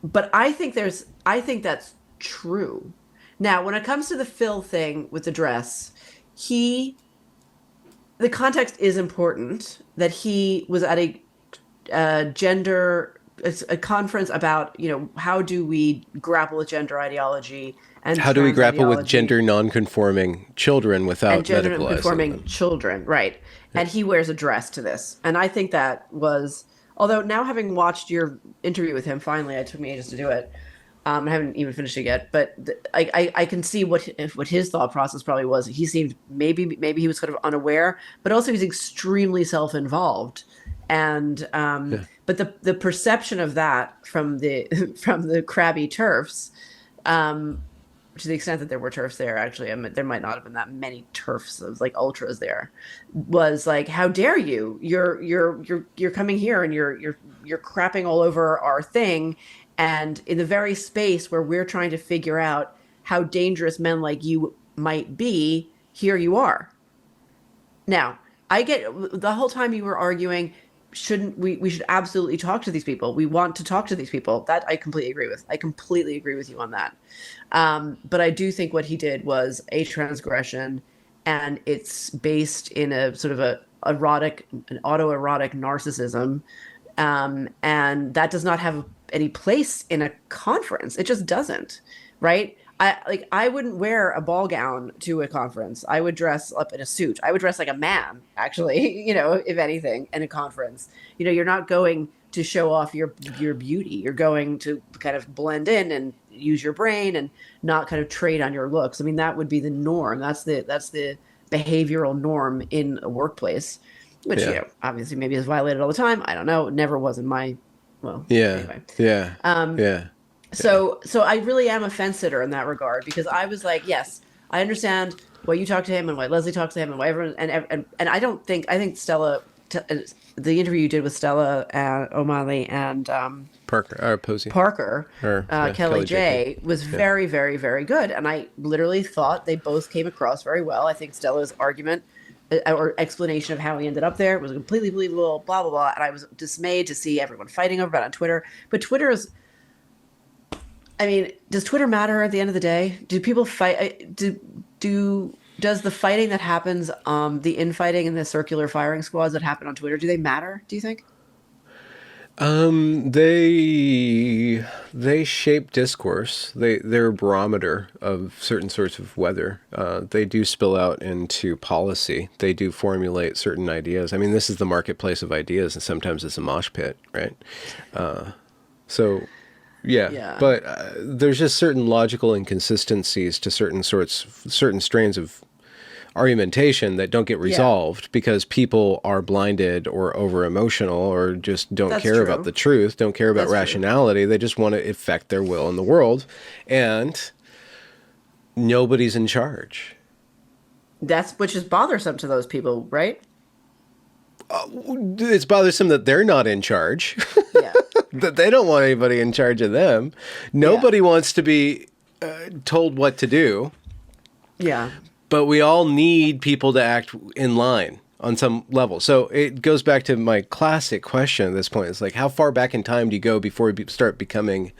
But I think that's true. Now, when it comes to the Phil thing with the dress, the context is important that he was at a conference about, how do we grapple with gender ideology and How do we trans grapple with ideology gender non-conforming children and without gender medicalizing non-conforming them? children, right? And he wears a dress to this, and I think that was. Although now having watched your interview with him, finally, it took me ages to do it. I haven't even finished it yet, but I can see what his thought process probably was. He seemed maybe he was kind of unaware, but also he's extremely self-involved, and but the perception of that from the from the crabby turfs, to the extent that there were turfs there, actually, I mean, there might not have been that many turfs of like ultras there, was like, how dare you? You're coming here and you're crapping all over our thing. And in the very space where we're trying to figure out how dangerous men like you might be, here you are. Now, I get the whole time you were arguing, shouldn't we should absolutely talk to these people. We want to talk to these people. That I completely agree with. I completely agree with you on that. But I do think what he did was a transgression, and it's based in a sort of an autoerotic narcissism. And that does not have any place in a conference. It just doesn't, right? I wouldn't wear a ball gown to a conference. I would dress up in a suit. I would dress like a man, actually, if anything, in a conference. You're not going to show off your beauty. You're going to kind of blend in and use your brain and not kind of trade on your looks. I mean, that would be the norm. That's the behavioral norm in a workplace, which obviously maybe is violated all the time. I don't know. It never was in my anyway. So I really am a fence sitter in that regard, because I was like, yes, I understand why you talk to him and why Leslie talks to him and why everyone and I think Stella, the interview you did with Stella O'Malley and Parker Kelly J was very, very, very good, and I literally thought they both came across very well. I think Stella's argument or explanation of how he ended up there was completely believable, blah blah blah, and I was dismayed to see everyone fighting over it on Twitter. But Twitter is, I mean, does Twitter matter at the end of the day? Do people fight? Does the fighting that happens, the infighting and the circular firing squads that happen on Twitter, do they matter, do you think? They shape discourse. They're a barometer of certain sorts of weather. They do spill out into policy. They do formulate certain ideas. I mean, this is the marketplace of ideas, and sometimes it's a mosh pit, right? But there's just certain logical inconsistencies to certain strains of argumentation that don't get Yeah, resolved because people are blinded or over emotional or just don't that's care about true. the truth, don't care about That's true. rationality. They just want to effect their will in the world, and nobody's in charge. That's which is bothersome to those people, right? It's bothersome that they're not in charge, Yeah. that they don't want anybody in charge of them. Yeah. Nobody wants to be told what to do, Yeah. but we all need people to act in line on some level. So it goes back to my classic question at this point. It's like, how far back in time do you go before you start becoming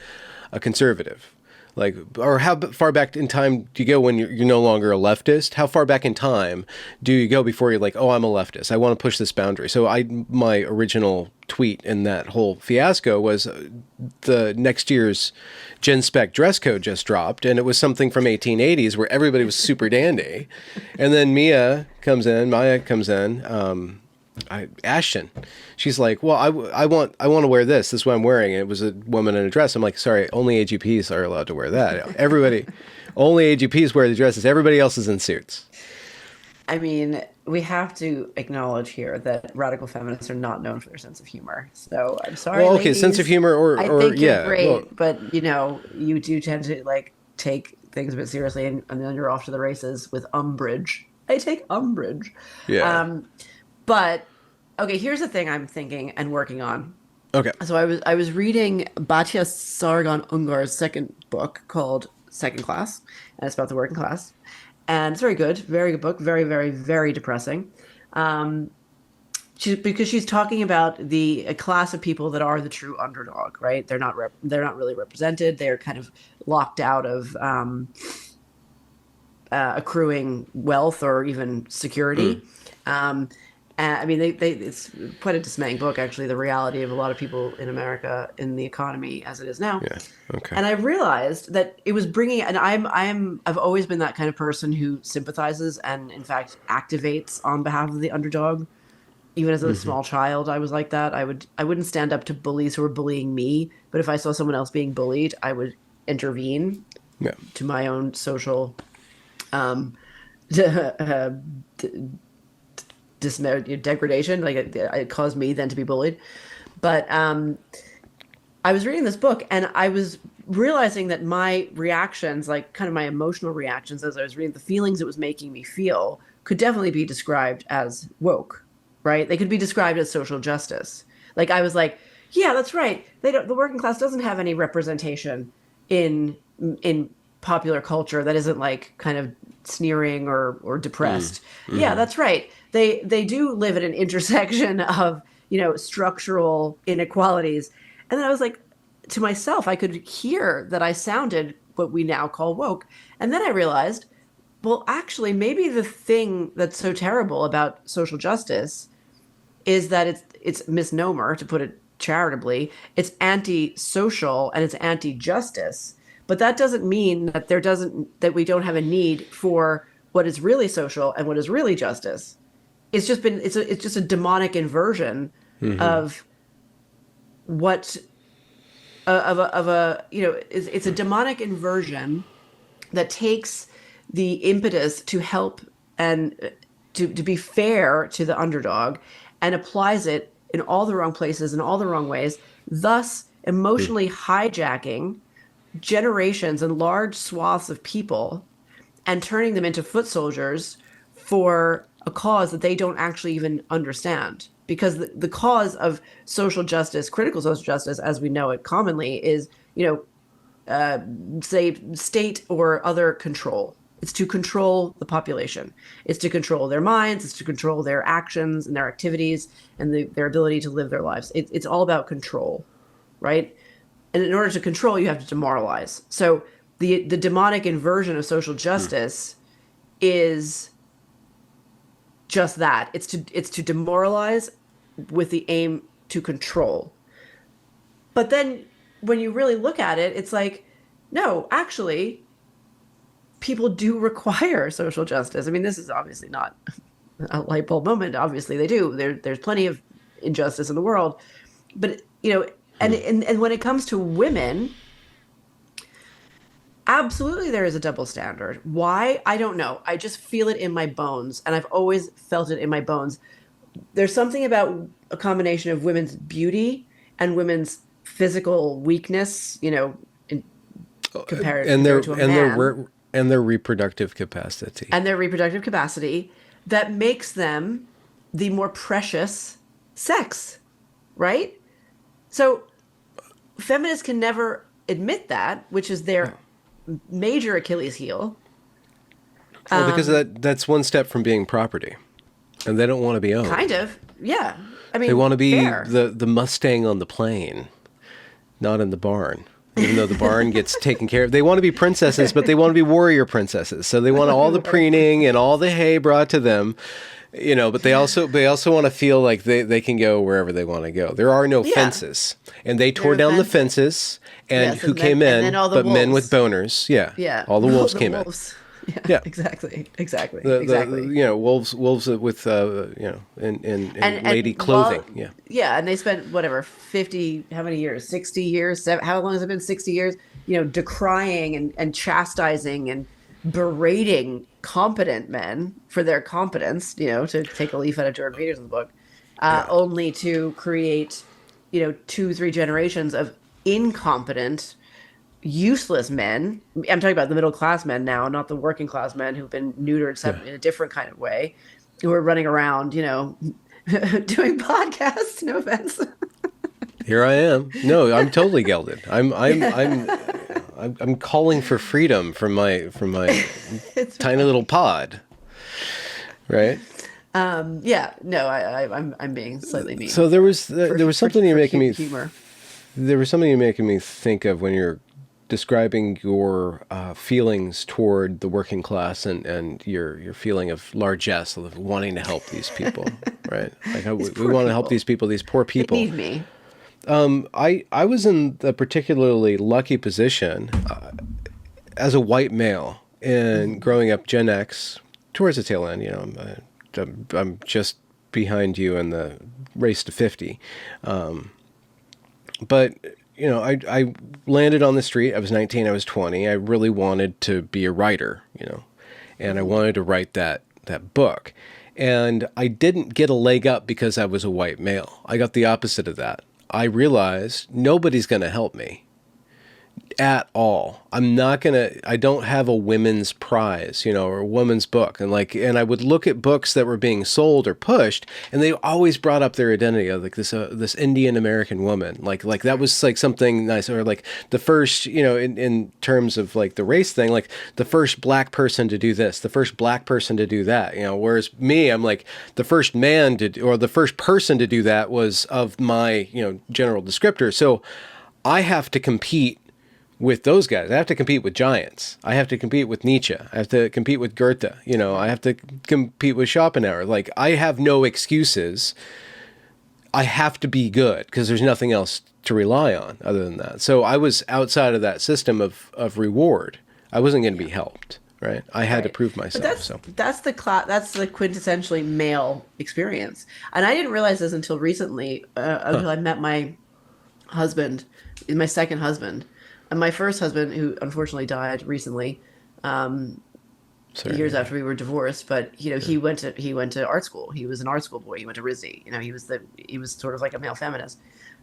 a conservative? Like, or how far back in time do you go when you're no longer a leftist? How far back in time do you go before you're like, oh, I'm a leftist, I want to push this boundary? So my original tweet in that whole fiasco was the next year's Gen Spec dress code just dropped, and it was something from 1880s where everybody was super dandy. And then Maya comes in, Ashton. She's like, well, I want to wear this. This is what I'm wearing. And it was a woman in a dress. I'm like, sorry, only AGPs are allowed to wear that. Only AGPs wear the dresses. Everybody else is in suits. I mean, we have to acknowledge here that radical feminists are not known for their sense of humor. So I'm sorry, Well, okay, sense of ladies. humor I or think you're yeah, well, great, but you do tend to like take things a bit seriously, and then you're off to the races with umbrage. I take umbrage. yeah. Um, but okay, here's the thing I'm thinking and working on. Okay. So I was reading Batya Sargon Ungar's second book called Second Class, and it's about the working class, and it's very good book, very very very depressing. Um, because she's talking about a class of people that are the true underdog, right? They're not really represented. They're kind of locked out of accruing wealth or even Mm, security. Um, I mean, it's quite a dismaying book, actually, the reality of a lot of people in America in the economy as it is now. yeah. Okay. And I realized that it was bringing, and I've always been that kind of person who sympathizes and, in fact, activates on behalf of the underdog. Even as a Hmm. small child, I was like that. I wouldn't stand up to bullies who were bullying me, but if I saw someone else being bullied, I would intervene Yeah. to my own social um, uh, degradation. Like it caused me then to be bullied. But I was reading this book and I was realizing that my reactions, like kind of my emotional reactions as I was reading, the feelings it was making me feel, could definitely be described as woke, right? They could be described as social justice. Like I was like, yeah, that's right. The working class doesn't have any representation in in popular culture that isn't like kind of sneering or Mm, depressed. Yeah, hmm. that's right. They do live at an intersection of, structural inequalities. And then I was like, to myself, I could hear that I sounded what we now call woke. And then I realized, well, actually, maybe the thing that's so terrible about social justice is that it's misnomer, to put it charitably. It's anti-social and it's anti-justice. But that doesn't mean that we don't have a need for what is really social and what is really justice. It's just a demonic inversion Hmm. of what of a it's a demonic inversion that takes the impetus to help and to be fair to the underdog and applies it in all the wrong places in all the wrong ways, thus emotionally hijacking generations and large swaths of people and turning them into foot soldiers for a cause that they don't actually even understand. Because the cause of social justice, critical social justice, as we know it commonly, is, say, state or other control. It's to control the population. It's to control their minds. It's to control their actions and their activities and their ability to live their lives. It's all about control, right? And in order to control, you have to demoralize. So the demonic inversion of social justice is just that. It's to demoralize with the aim to control. But then when you really look at it, it's like, no, actually, people do require social justice. I mean, this is obviously not a light bulb moment. Obviously, they do. There's plenty of injustice in the world, but and when it comes to women, Absolutely, there is a double standard. Why? I don't know. I just feel it in my bones, and I've always felt it in my bones. There's something about a combination of women's beauty and women's physical weakness, in, And compared to a man, their reproductive capacity. and their reproductive capacity that makes them the more precious sex, right? So feminists can never admit that, which is their major Achilles heel. Well, because that's one step from being property, and they don't want to be Kind owned. of, yeah. I They mean, want to be fair. the Mustang on the plane, not in the barn. Even though the barn gets taken care of, they want to be princesses, but they want to be warrior princesses. So they want all the preening and all the hay brought to them, But they also want to feel like they can go wherever they want to go. There are no Yeah, fences, and they tore there's down the fences. fences. And Yes, who came and then in? all the But men with wolves. boners. Yeah, Yeah, all the wolves the came in. wolves. Yeah, Yeah. exactly, exactly, The exactly. wolves with in lady And clothing. Yeah. yeah, and they spent whatever 50, how many years? 60 years? How long has it been? 60 years? Decrying and chastising and berating competent men for their competence. To take a leaf out of Jordan Peterson's book, Yeah. only to create, two, three generations of incompetent, useless men. I'm talking about the middle class men now, not the working class men who've been neutered Yeah. in a different kind of way, who are running around, doing podcasts. No offense. Here I am. No, I'm totally gelded. I'm calling for freedom from my It's tiny little pod, right? yeah. No, I'm being slightly mean So there was for there was something you're making me humor. there was something you're making me think of when you're describing your feelings toward the working class and your feeling of largesse, of wanting to help these people, right? Like These we poor want to help people. these people, these poor They people. need me. I was in a particularly lucky position as a white male and growing up Gen X towards the tail end. I'm just behind you in the race to 50. But I landed on the street. I was 19. I was 20. I really wanted to be a writer, and I wanted to write that book. And I didn't get a leg up because I was a white male. I got the opposite of that. I realized nobody's going to help me at all. I don't have a women's prize, or a woman's book. And I would look at books that were being sold or pushed, and they always brought up their identity of like this Indian American woman. Like that was like something nice, or like the first, in terms of like the race thing, like the first black person to do this, the first black person to do that, whereas me, I'm like the first man or the first person to do that was of my, general descriptor. So I have to compete with those guys. I have to compete with giants. I have to compete with Nietzsche. I have to compete with Goethe. I have to compete with Schopenhauer. Like, I have no excuses. I have to be good because there's nothing else to rely on other than that. So I was outside of that system of reward. I wasn't going to be helped, right? I had to Right. prove But myself. that's So that's the that's the quintessentially male experience, and I didn't realize this until recently, until I met my husband, my second husband, and my first husband, who unfortunately died recently, sorry. years after we were divorced. But he went to art school. He was an art school boy. He went to RISD. He was sort of like a male feminist,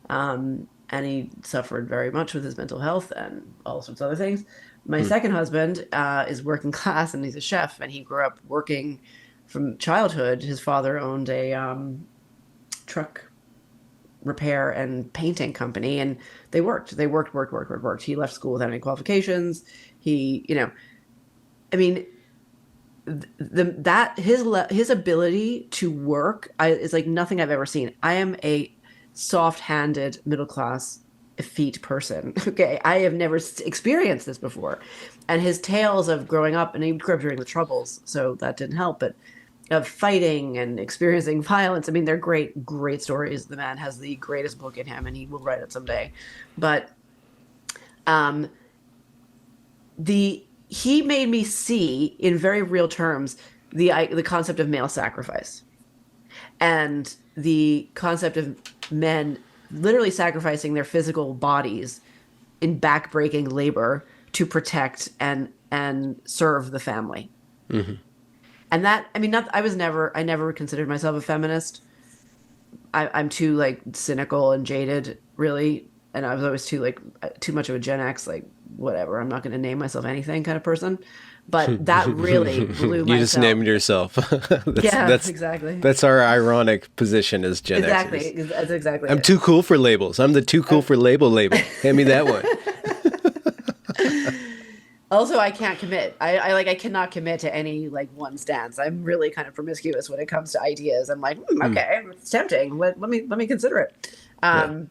and he suffered very much with his mental health and all sorts of other things. My second husband is working class, and he's a chef, and he grew up working from childhood. His father owned a truck repair and painting company, and they worked. He left school without any qualifications. He, I mean, his ability to work is like nothing I've ever seen. I am a soft-handed middle class effete person. Okay, I have never experienced this before, and his tales of growing up, and he grew up during the Troubles, so that didn't help, but of fighting and experiencing violence. I mean, they're great, great stories. The man has the greatest book in him, and he will write it someday. But um, he made me see in very real terms the concept of male sacrifice and the concept of men literally sacrificing their physical bodies in backbreaking labor to protect and serve the family. Hmm. And that, I mean, not, I never considered myself a feminist. I'm too like cynical and jaded, really. And I was always too like too much of a Gen X, like whatever. I'm not going to name myself anything kind of person. But that really blew You just myself. named yourself. that's Yeah, that's exactly. that's our ironic position as Gen Xers. Exactly. That's exactly I'm it. too cool for labels. I'm the too cool for label. Hand me that one. Also, I can't commit. I cannot commit to any like one stance. I'm really kind of promiscuous when it comes to ideas. I'm like, Hmm. okay, it's tempting. Let me consider it. Yeah. Um,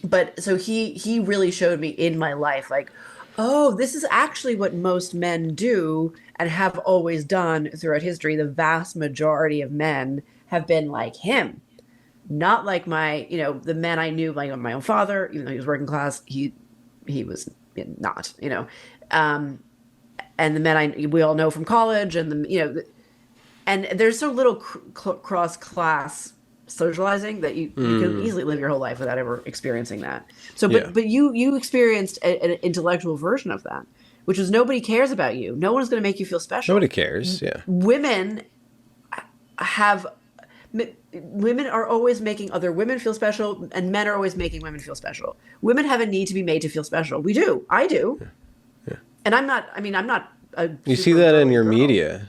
but so he really showed me in my life like, oh, this is actually what most men do and have always done throughout history. The vast majority of men have been like him, not like my, the men I knew, like my own father, even though he was working class, he was not, um, and the men we all know from college, and and there's so little cross class socializing that you can Mm. easily live your whole life without ever experiencing that. So, Yeah. but you experienced an intellectual version of that, which is nobody cares about you. No one's going to make you feel Nobody special. cares. Yeah. Women have women are always making other women feel special, and men are always making women feel special. Women have a need to be made to feel special. We do. I do. Yeah. And I'm not, I mean, I'm not a You see super that in girly your girl. media,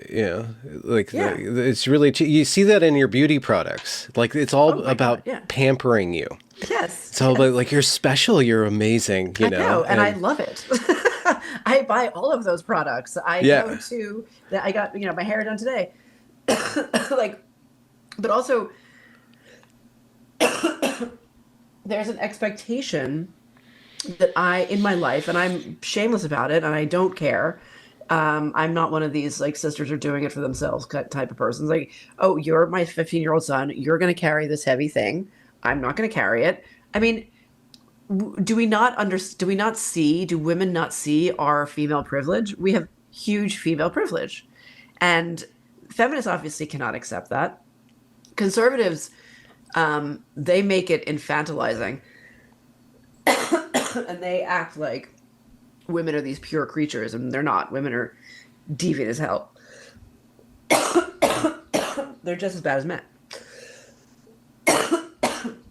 you know, like Yeah. it's really, you see that in your beauty products. Like it's all Oh my God. about Yeah. pampering you. Yes. It's all about Yes. like, you're special, you're amazing, I know. And I and love it. I buy all of those products. I go yeah. to that. I got, my hair done today. Like, but also there's an expectation that in my life, and I'm shameless about it, and I don't care. I'm not one of these like sisters are doing it for themselves type of persons. Like, oh, you're my 15-year-old son. You're going to carry this heavy thing. I'm not going to carry it. I mean, do we not do we not see? Do women not see our female privilege? We have huge female privilege, and feminists obviously cannot accept that. Conservatives, they make it infantilizing, and they act like women are these pure creatures, and they're not. Women are deviant as hell. They're just as bad as men.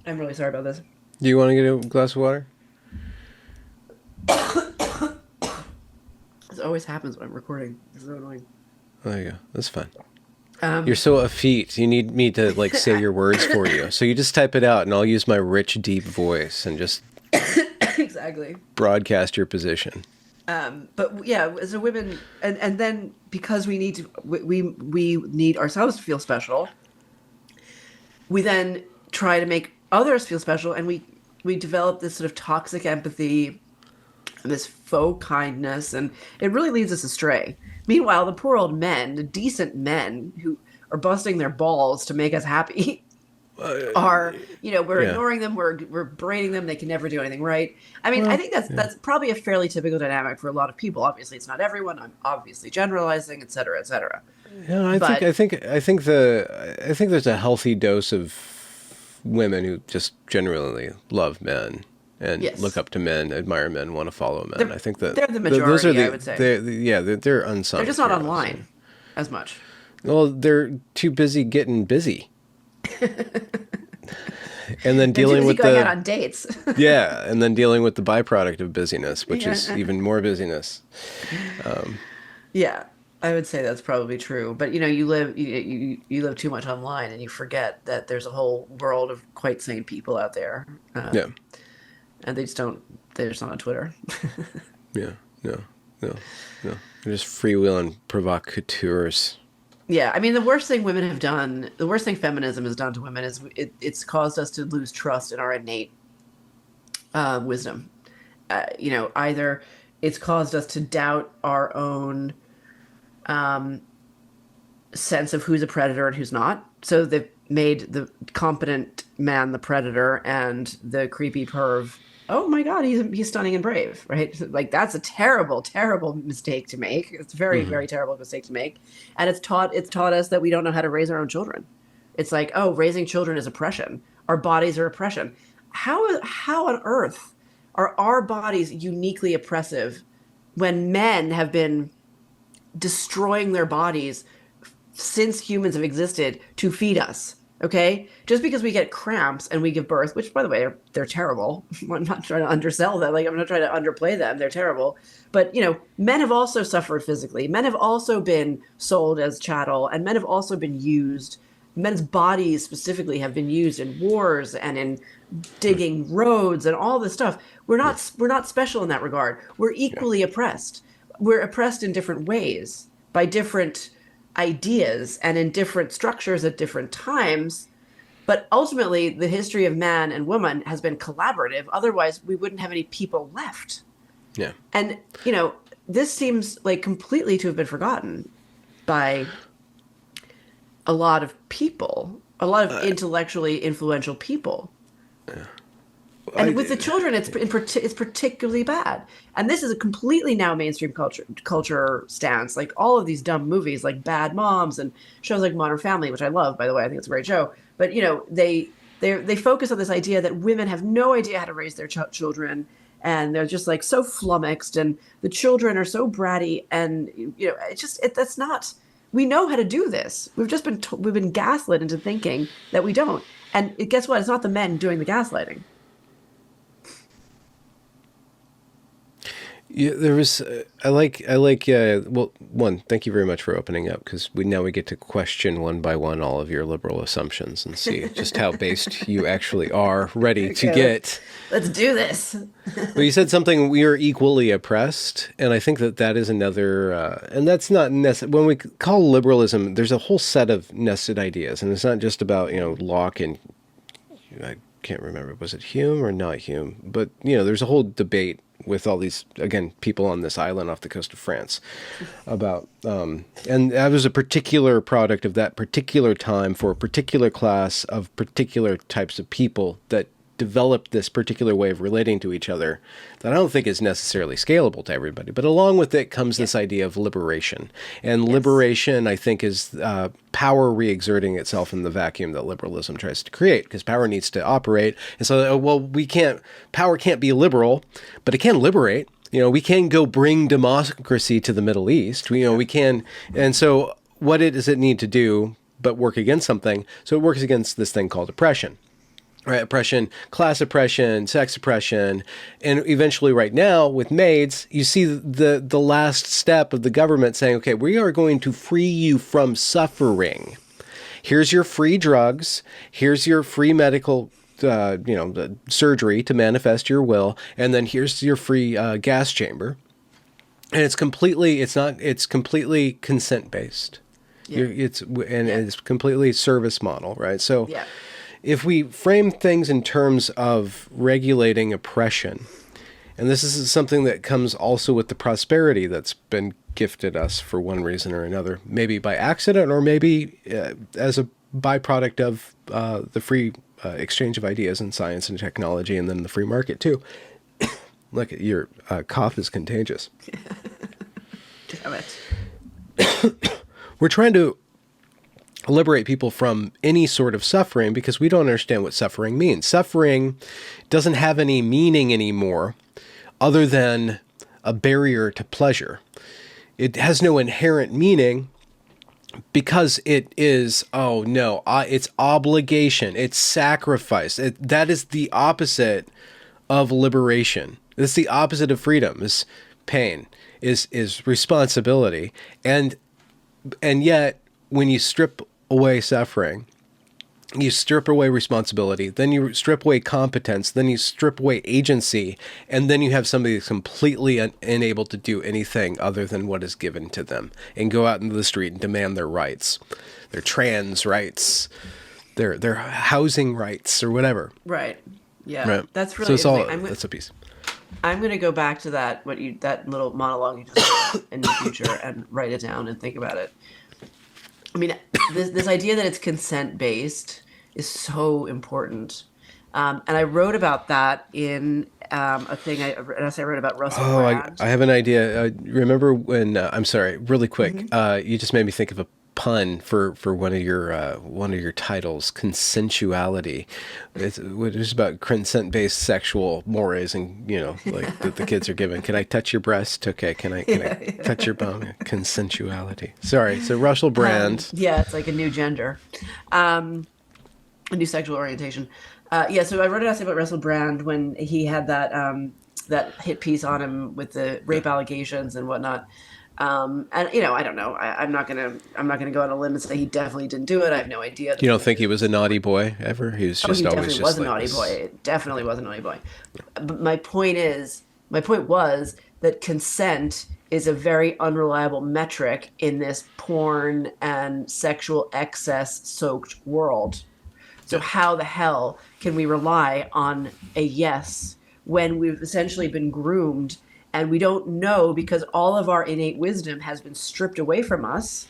I'm really sorry about this. Do you want to get a glass of water? This always happens when I'm recording. It's so annoying. Oh, there you go. That's fine. You're Um, so effete. You need me to like say your words for you. So you just type it out, and I'll use my rich, deep voice and just exactly. broadcast your position. But yeah, as a women, and then because we need to, we need ourselves to feel special. We then try to make others feel special, and we develop this sort of toxic empathy, this faux kindness, and it really leads us astray. Meanwhile, the poor old men, the decent men who are busting their balls to make us happy, are, we're Yeah. ignoring them, we're berating them, they can never do anything right. I mean, I Well, think that's probably a fairly typical dynamic for a lot of people. Obviously, it's not everyone. I'm obviously generalizing, et cetera, et cetera. yeah. But I think there's a healthy dose of women who just generally love men and look yes, up to men, admire men, want to follow men. they're I think that they're the those are majority, I would say. they're unsung They're just not heroes. Yeah. online as much. Well, they're too busy getting busy, and then They're too dealing busy with going out the on dates. yeah, and then dealing with the byproduct of busyness, which is Yeah. even more busyness. Yeah, I would say that's probably true. But you live too much online, and you forget that there's a whole world of quite sane people out there, Yeah, and they just don't. They're just not on Twitter. yeah, no, no, no. They're just freewheeling provocateurs. Yeah, I mean, the worst thing women have done, the worst thing feminism has done to women is it's caused us to lose trust in our innate wisdom. Either it's caused us to doubt our own sense of who's a predator and who's not. So they've made the competent man the predator and the creepy perv. Oh my God, he's stunning and brave, right? Like that's a terrible, terrible mistake to make. It's a very, Hmm. very terrible mistake to make, and it's taught us that we don't know how to raise our own children. It's like, oh, raising children is oppression. Our bodies are oppression. How on earth are our bodies uniquely oppressive when men have been destroying their bodies since humans have existed to feed us. Okay, just because we get cramps and we give birth, which by the way they're terrible. I'm not trying to undersell them. Like I'm not trying to underplay them. They're terrible. But men have also suffered physically. Men have also been sold as chattel, and men have also been used. Men's bodies specifically have been used in wars and in digging roads and all this stuff. We're not special in that regard. We're Yeah. equally oppressed. We're oppressed in different ways by different ideas and in different structures at different times. But ultimately, the history of man and woman has been collaborative. Otherwise, we wouldn't have any people left. Yeah. And, this seems like completely to have been forgotten by a lot of people, a lot of intellectually influential people. And with the children, it's particularly bad. And this is a completely now mainstream culture stance. Like all of these dumb movies, like Bad Moms and shows like Modern Family, which I love, by the way. I think it's a great show. But they focus on this idea that women have no idea how to raise their children, and they're just like so flummoxed, and the children are so bratty, and that's not. We know how to do this. We've been gaslit into thinking that we don't. And guess what? It's not the men doing the gaslighting. Yeah, there was. I like. Well, one. Thank you very much for opening up, because now we get to question one by one all of your liberal assumptions and see just how based you actually are, ready to Okay, get. let's do this. Well, you said something. We are equally oppressed, and I think that is another. And that's not when we call liberalism. There's a whole set of nested ideas, and it's not just about Locke and I can't remember, was it Hume or not Hume, but there's a whole debate with all these, again, people on this island off the coast of France about, and that was a particular product of that particular time for a particular class of particular types of people that developed this particular way of relating to each other that I don't think is necessarily scalable to everybody. But along with it comes this idea of liberation. And liberation, I think, is power re-exerting itself in the vacuum that liberalism tries to create, because power needs to operate. And so, power can't be liberal, but it can liberate. We can go bring democracy to the Middle East. We can. And so what does it need to do but work against something? So it works against this thing called oppression. Right, oppression, class oppression, sex oppression, and eventually, right now with maids, you see the last step of the government saying, "Okay, we are going to free you from suffering. Here's your free drugs. Here's your free medical, the surgery to manifest your will, and then here's your free gas chamber." And it's completely consent based. Yeah. It's completely service model, right? So. Yeah. If we frame things in terms of regulating oppression, and this is something that comes also with the prosperity that's been gifted us for one reason or another, maybe by accident or maybe as a byproduct of the free exchange of ideas in science and technology, and then the free market too. Look, your cough is contagious. Damn it. We're trying to liberate people from any sort of suffering because we don't understand what suffering means. Suffering doesn't have any meaning anymore other than a barrier to pleasure. It has no inherent meaning because it is, it's obligation, it's sacrifice. That is the opposite of liberation. It's the opposite of freedom, is pain, is responsibility. And yet, when you strip away suffering, you strip away responsibility, then you strip away competence, then you strip away agency, and then you have somebody that's completely unable to do anything other than what is given to them and go out into the street and demand their rights, their trans rights, their housing rights, or whatever. Right. Yeah. Right. That's So really it's all, interesting. that's a piece. I'm going to go back to that that little monologue you just did in the future and write it down and think about it. I mean, this idea that it's consent based is so important, and I wrote about that in an essay I wrote about Russell Brand. I have an idea. Remember when? I'm sorry, really quick. You just made me think of a pun for one of your titles, consensuality. It's about consent-based sexual mores, and like that the kids are given. Can I touch your breast? Okay. Can I touch your bum? Consensuality. Sorry. So Russell Brand. Yeah, it's like a new gender, a new sexual orientation. Yeah, so I wrote an essay about Russell Brand when he had that hit piece on him with the rape allegations and whatnot. And I don't know. I'm not gonna go on a limb and say he definitely didn't do it. I have no idea. You don't think he was a naughty boy ever? He was just He always definitely just was a like naughty this. boy. It definitely was a naughty boy. But my point was that consent is a very unreliable metric in this porn and sexual excess soaked world. So how the hell can we rely on a yes when we've essentially been groomed and we don't know because all of our innate wisdom has been stripped away from us,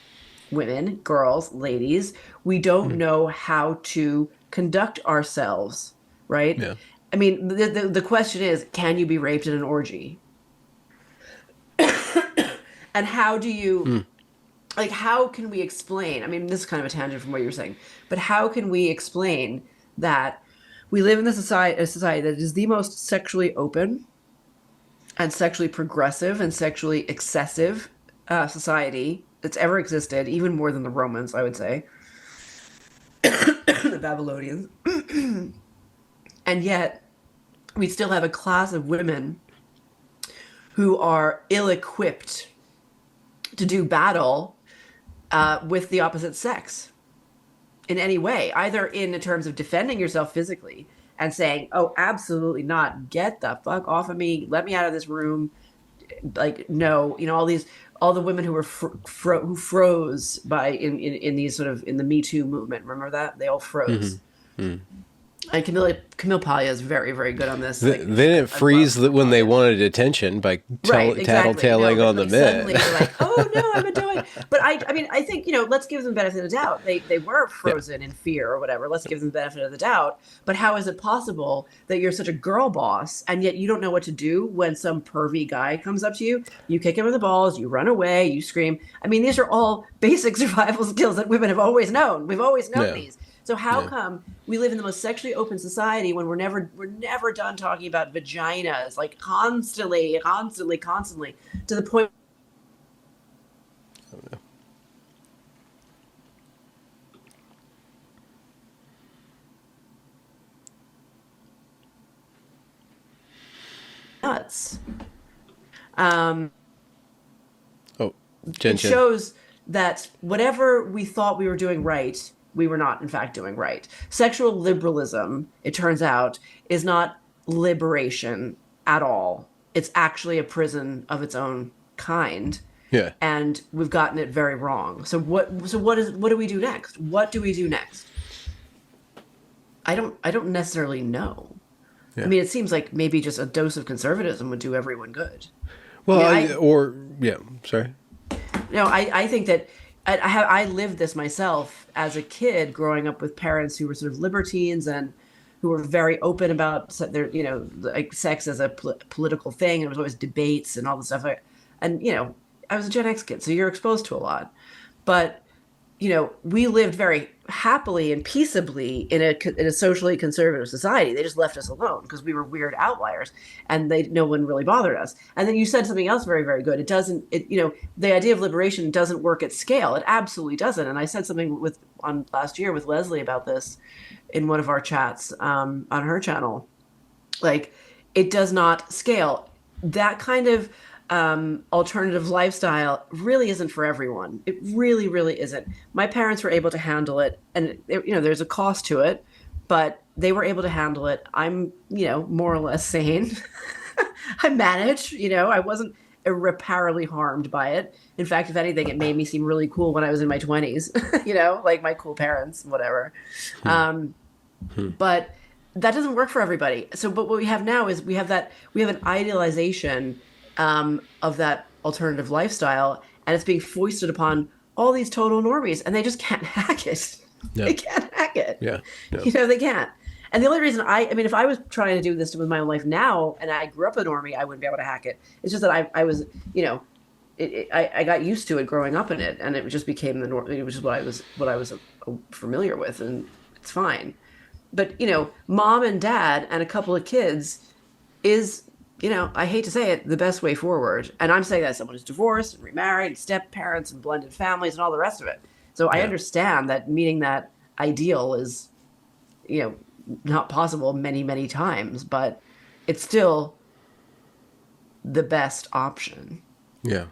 women, girls, ladies. We don't know how to conduct ourselves, right? Yeah. I mean, the question is, can you be raped in an orgy? And how do you, like, how can we explain? I mean, this is kind of a tangent from what you were saying, but how can we explain that we live in a society that is the most sexually open and sexually progressive and sexually excessive society that's ever existed, even more than the Romans, I would say, the Babylonians. And yet, we still have a class of women who are ill-equipped to do battle with the opposite sex in any way, either in terms of defending yourself physically and saying, oh, absolutely not, get the fuck off of me, let me out of this room. Like, no, all the women who were who froze in these sort of in the Me Too movement. Remember that? They all froze. And Camille Paglia is very, very good on this. They didn't freeze when they wanted attention by tattletaling on the men. Suddenly they're like, oh no, I'm annoyed. But I think, let's give them the benefit of the doubt. They were frozen in fear or whatever. Let's give them the benefit of the doubt. But how is it possible that you're such a girl boss and yet you don't know what to do when some pervy guy comes up to you? You kick him in the balls, you run away, you scream. I mean, these are all basic survival skills that women have always known. We've always known these. So how come we live in the most sexually open society when we're never done talking about vaginas, like constantly, to the point. I don't know. Nuts. Jen. It shows that whatever we thought we were doing right, we were not, in fact, doing right. Sexual liberalism, it turns out, is not liberation at all. It's actually a prison of its own kind. Yeah. And we've gotten it very wrong. So what do we do next? What do we do next? I don't necessarily know. Yeah. I mean, it seems like maybe just a dose of conservatism would do everyone good. Well, Sorry. No, I think that I lived this myself as a kid, growing up with parents who were sort of libertines and who were very open about their, like sex as a political thing. And there was always debates and all this stuff. I was a Gen X kid, so you're exposed to a lot. But, we lived very happily and peaceably in a socially conservative society. They just left us alone because we were weird outliers and no one really bothered us. And then you said something else very, very good. The idea of liberation doesn't work at scale. It absolutely doesn't. And I said something on last year with Leslie about this in one of our chats on her channel. Like, it does not scale. That kind of alternative lifestyle really isn't for everyone. It really, really isn't. My parents were able to handle it, and there's a cost to it, but they were able to handle it. I'm, more or less sane. I managed, I wasn't irreparably harmed by it. In fact, if anything, it made me seem really cool when I was in my 20s, like my cool parents, whatever. But that doesn't work for everybody. But what we have now is we have an idealization of that alternative lifestyle, and it's being foisted upon all these total normies, and they just can't hack it. No. They can't hack it. Yeah, no. They can't. And the only reason I mean, if I was trying to do this with my own life now, and I grew up a normie, I wouldn't be able to hack it. It's just that I was, I got used to it growing up in it, and it just became the norm. It was just what I was familiar with, and it's fine. But mom and dad and a couple of kids is, I hate to say it, the best way forward. And I'm saying that as someone who's divorced and remarried, step parents and blended families and all the rest of it. So I Yeah. understand that meeting that ideal is, you know, not possible many, many times, but it's still the best option, Yeah.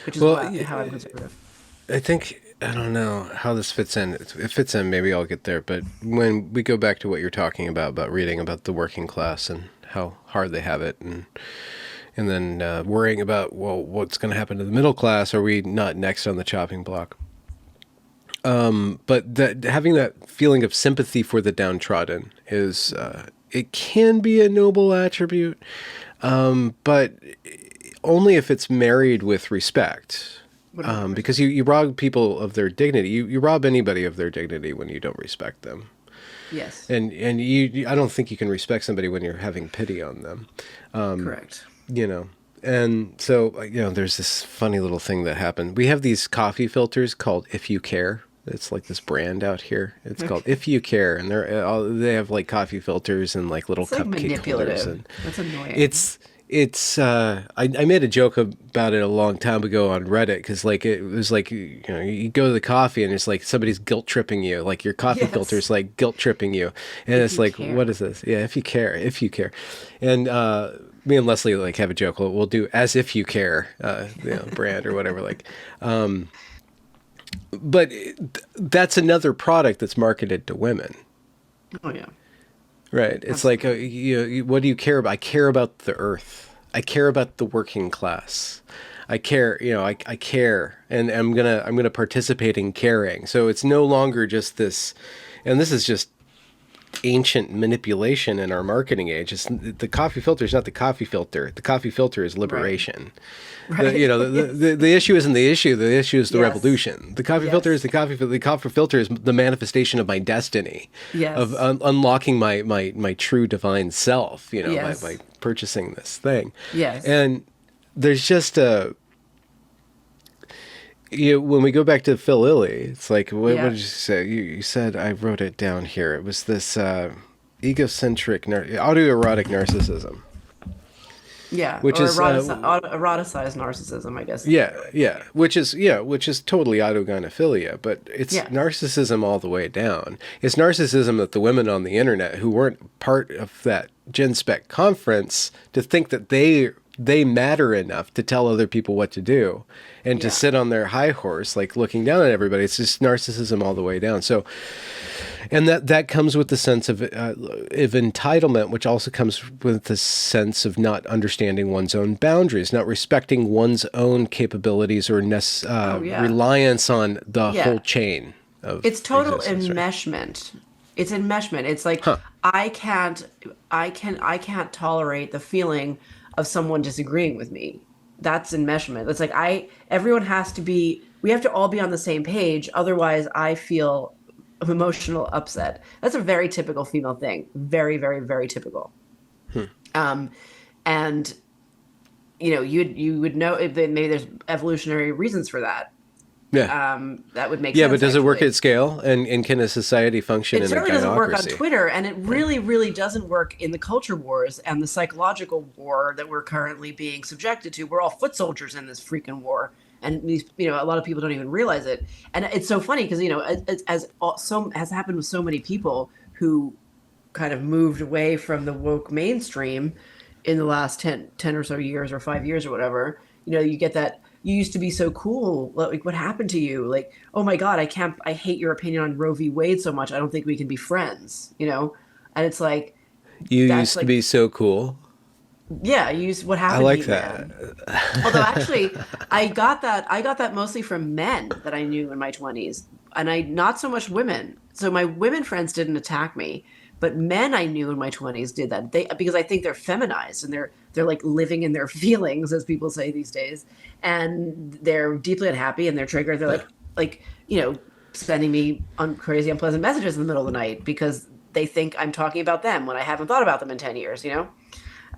which is Well, how I'm conservative. I think I don't know how this fits in. It fits in. Maybe I'll get there. But when we go back to what you're talking about reading about the working class and how hard they have it, and then worrying about, well, what's going to happen to the middle class? Are we not next on the chopping block? But that having that feeling of sympathy for the downtrodden is it can be a noble attribute, but only if it's married with respect. 100%. Because you rob people of their dignity. You rob anybody of their dignity when you don't respect them. Yes, And I don't think you can respect somebody when you're having pity on them. correct. You know. And so, there's this funny little thing that happened. We have these coffee filters called If You Care. It's like this brand out here. It's called Okay. If You Care, and they have like coffee filters and like little It's like cupcake holders, manipulative. and That's annoying. I made a joke about it a long time ago on Reddit because like it was like you go to the coffee and it's like somebody's guilt tripping you, like your coffee filter is Yes, like guilt tripping you, and if it's you like, what is care. this? Yeah, if you care, and me and Leslie like have a joke. We'll do as if you care, brand or whatever. Like, but that's another product that's marketed to women. Oh yeah, Right. It's like, absolutely. what do you care about? I care about the earth. I care about the working class. I care, I care, and I'm gonna participate in caring. So it's no longer just this, and this is just ancient manipulation in our marketing age. It's the coffee filter is not the coffee filter. The coffee filter is Right, liberation. right. Yes, The issue isn't the issue. The issue is the yes, revolution. The coffee filter is yes, the coffee filter. The coffee filter is the manifestation of my destiny, of yes, unlocking my true divine self. By yes, purchasing this thing, yes. and there's just a when we go back to Phil Lilly, it's like, what Yeah, did you say? You said, I wrote it down here. It was this egocentric, autoerotic narcissism, yeah. which Or is eroticized narcissism, I guess is a better way. which is totally autogynephilia, but it's Yeah, narcissism all the way down. It's narcissism that the women on the internet who weren't part of that Gen Spec conference to think that they matter enough to tell other people what to do and to yeah. sit on their high horse like looking down at everybody. It's just narcissism all the way down. So, and that comes with the sense of entitlement, which also comes with the sense of not understanding one's own boundaries, not respecting one's own capabilities or Oh yeah, reliance on the whole yeah. chain of It's total existence, right? enmeshment. It's enmeshment. It's like Huh. I can't I can't tolerate the feeling of someone disagreeing with me. That's enmeshment. It's like everyone has to be we have to all be on the same page, otherwise I feel emotional upset. That's a very typical female thing. Very, very, very typical. Um, and you would know if maybe there's evolutionary reasons for that. Yeah. That would make Yeah, but sense does it work actually. at scale? And can a society function It in a certainly doesn't work on gynocracy? Twitter, and it Right. really, really doesn't work in the culture wars and the psychological war that we're currently being subjected to. We're all foot soldiers in this freaking war, and a lot of people don't even realize it. And it's so funny because so has happened with so many people who kind of moved away from the woke mainstream in the last 10 or so years or 5 years or whatever. You get that you used to be so cool. Like, what happened to you? Like, oh my God, I hate your opinion on Roe v. Wade so much. I don't think we can be friends. And it's like, You that's used to like, be so cool. yeah, what I happened to like you, that. man? Although actually, I got that mostly from men that I knew in my 20s, and I not so much women. So my women friends didn't attack me, but men I knew in my 20s did that. Because I think they're feminized and they're like living in their feelings, as people say these days, and they're deeply unhappy and they're triggered. They're like sending me on crazy unpleasant messages in the middle of the night because they think I'm talking about them when I haven't thought about them in 10 years.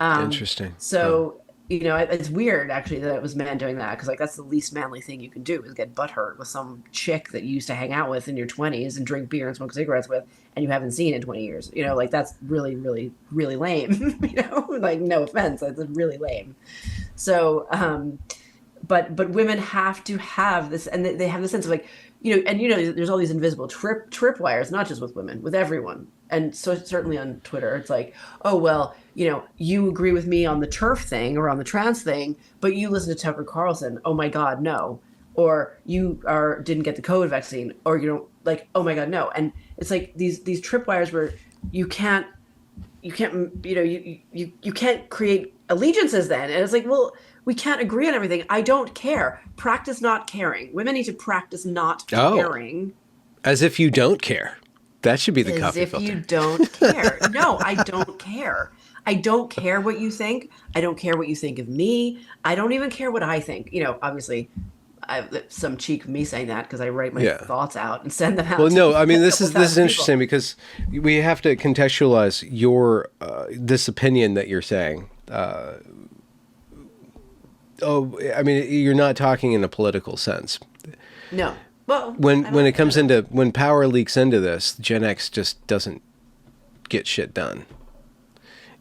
Um, Interesting. Huh. so it's weird actually that it was men doing that because like that's the least manly thing you can do is get butthurt with some chick that you used to hang out with in your 20s and drink beer and smoke cigarettes with and you haven't seen in 20 years. Like that's really, really, really lame. Like no offense, that's really lame. So, but women have to have this, and they have the sense of like, there's all these invisible tripwires, not just with women, with everyone. And so certainly on Twitter, it's like, oh, well, you agree with me on the TERF thing or on the trans thing, but you listen to Tucker Carlson. Oh my God, no. Or didn't get the COVID vaccine, or like, oh my God, no. And it's like these tripwires where you can't you can't create allegiances then. And it's like, well, we can't agree on everything. I don't care. Practice not caring. Women need to practice not caring. As if you don't care. That should be the coffee As filter. if you don't care. No, I don't care. I don't care what you think. I don't care what you think of me. I don't even care what I think. Obviously, some cheek of me saying that because I write my thoughts out and send them out. Well, no, I mean this is interesting because we have to contextualize your this opinion that you're saying. I mean, you're not talking in a political sense. No. Well, when power leaks into this, Gen X just doesn't get shit done,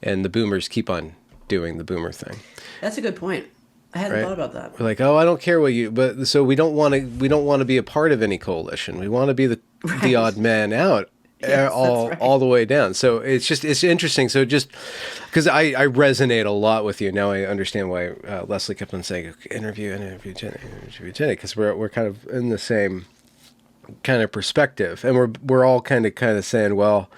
and the boomers keep on doing the boomer thing. That's a good point. I hadn't thought about that. We're like, oh, I don't care what you, but so we don't want to be a part of any coalition. We want to be the odd man out. Yes, all the way down. So it's interesting. So just because I resonate a lot with you now, I understand why Leslie kept on saying interview Jenny, because we're kind of in the same kind of perspective, and we're all kind of saying, well,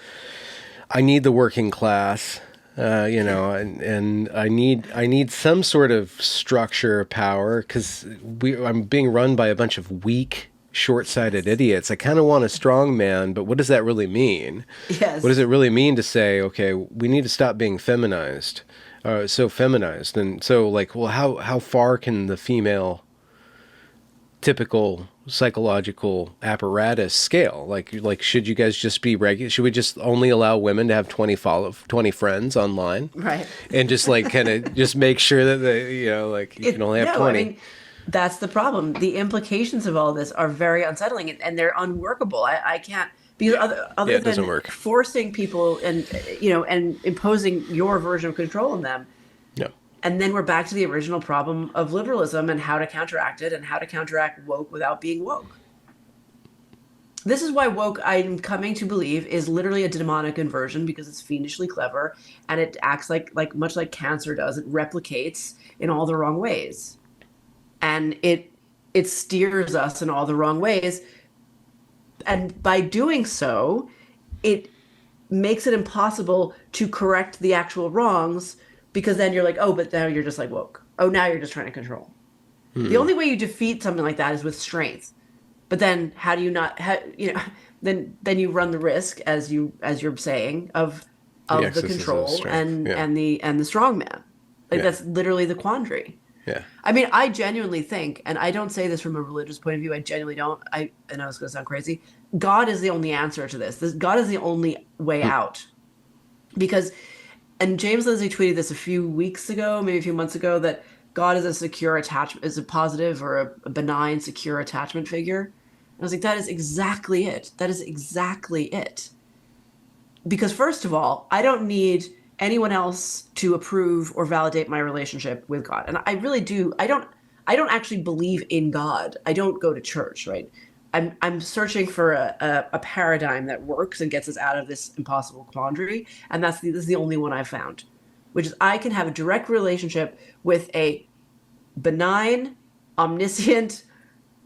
I need the working class, and I need some sort of structure, power, because I'm being run by a bunch of weak, short-sighted idiots. I kind of want a strong man, but what does that really mean? Yes. What does it really mean to say, okay, we need to stop being feminized, so feminized, and so like, well, how far can the female typical psychological apparatus scale? Like should you guys just be regular? Should we just only allow women to have 20 friends online, right? And just like kind of just make sure that they, you can only have 20. I mean, that's the problem. The implications of all this are very unsettling and they're unworkable. I can't, because other than forcing people and imposing your version of control on them. Yeah. And then we're back to the original problem of liberalism and how to counteract it and how to counteract woke without being woke. This is why woke, I'm coming to believe, is literally a demonic inversion because it's fiendishly clever and it acts like much like cancer does. It replicates in all the wrong ways. And it steers us in all the wrong ways. And by doing so, it makes it impossible to correct the actual wrongs because then you're like, oh, but now you're just like woke. Oh, now you're just trying to control. The only way you defeat something like that is with strength. But then how do you not, then you run the risk, as you're saying, of the control and the strong man. That's literally the quandary. Yeah. I mean, I genuinely think, and I don't say this from a religious point of view, I genuinely don't, I know it's going to sound crazy, God is the only answer to this. God is the only way out. Because, and James Lindsay tweeted this a few weeks ago, maybe a few months ago, that God is a secure attachment, is a positive or a benign, secure attachment figure. And I was like, that is exactly it. That is exactly it. Because first of all, I don't need anyone else to approve or validate my relationship with God. And I really do. I don't actually believe in God. I don't go to church, right? I'm searching for a paradigm that works and gets us out of this impossible quandary. And this is the only one I've found, which is I can have a direct relationship with a benign, omniscient,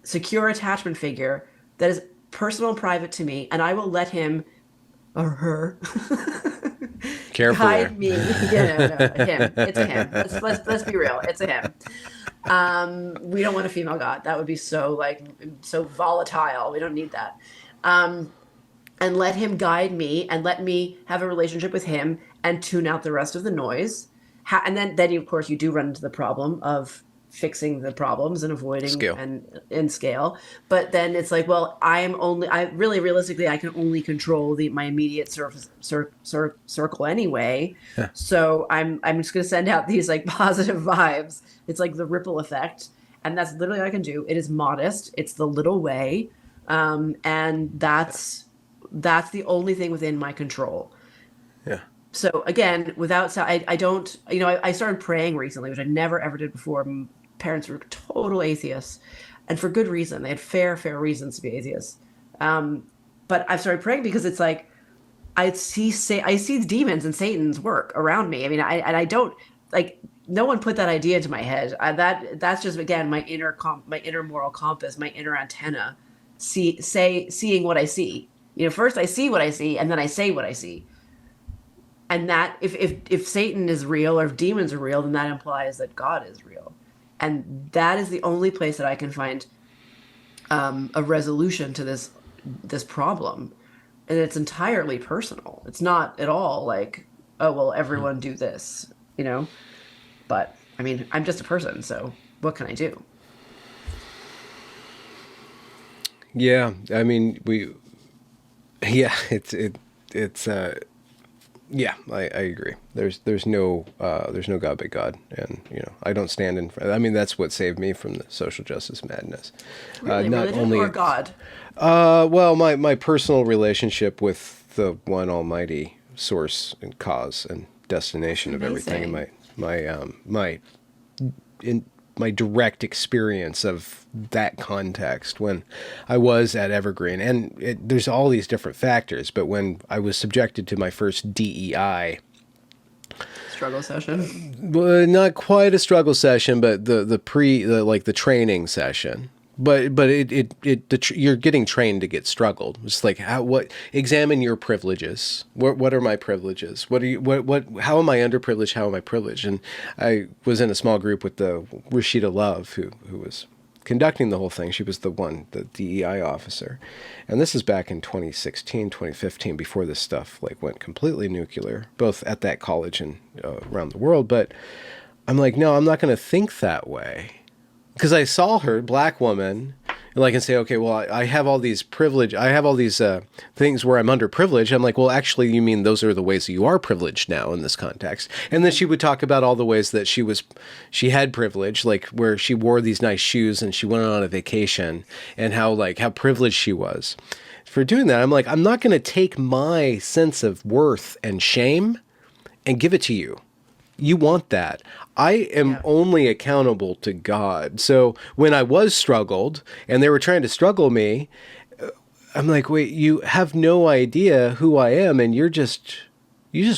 secure attachment figure that is personal and private to me. And I will let him or her Careful guide me. Yeah, no, him. It's a him. Let's be real. It's a him. We don't want a female god. That would be so volatile. We don't need that. And let him guide me and let me have a relationship with him and tune out the rest of the noise. And then of course you do run into the problem of fixing the problems and avoiding Scale. and in scale. But then it's like, well, I really realistically, I can only control my immediate circle anyway. Yeah. So I'm just going to send out these like positive vibes. It's like the ripple effect. And that's literally all I can do. It is modest. It's the little way. And that's the only thing within my control. Yeah. So again, I don't, I started praying recently, which I never ever did before. Parents were total atheists, and for good reason. They had fair reasons to be atheists. But I've started praying because it's like I see the demons and Satan's work around me. I mean, I don't like no one put that idea into my head. That's just again my inner moral compass, my inner antenna, seeing what I see. First I see what I see, and then I say what I see. And that if Satan is real or if demons are real, then that implies that God is real. And that is the only place that I can find a resolution to this problem. And it's entirely personal. It's not at all like, oh, well, everyone do this, But I mean, I'm just a person, so what can I do? Yeah. I mean, yeah, it's yeah, I agree. There's no God but God, and I don't stand in front. I mean, that's what saved me from the social justice madness. Really, Not religion only or God? well, my personal relationship with the one Almighty source and cause and destination of everything, and Amazing. my direct experience of that context when I was at Evergreen. And there's all these different factors, but when I was subjected to my first DEI, Struggle session. well, not quite a struggle session, but the training session. But you're getting trained to get struggled. It's like examine your privileges. What are my privileges? How am I underprivileged? How am I privileged? And I was in a small group with the Rashida Love, who was conducting the whole thing. She was the DEI officer. And this is back in 2016, 2015, before this stuff went completely nuclear, both at that college and around the world. But I'm like, no, I'm not going to think that way. Because I saw her, black woman, and say, okay, well, I have all these privilege. I have all these things where I'm underprivileged. I'm like, well, actually, you mean those are the ways that you are privileged now in this context. And then she would talk about all the ways that she had privilege, like where she wore these nice shoes and she went on a vacation, and how privileged she was. For doing that, I'm like, I'm not going to take my sense of worth and shame and give it to you. You want that. I am only accountable to God. So when I was struggled and they were trying to struggle me, I'm like, wait, you have no idea who I am, and you just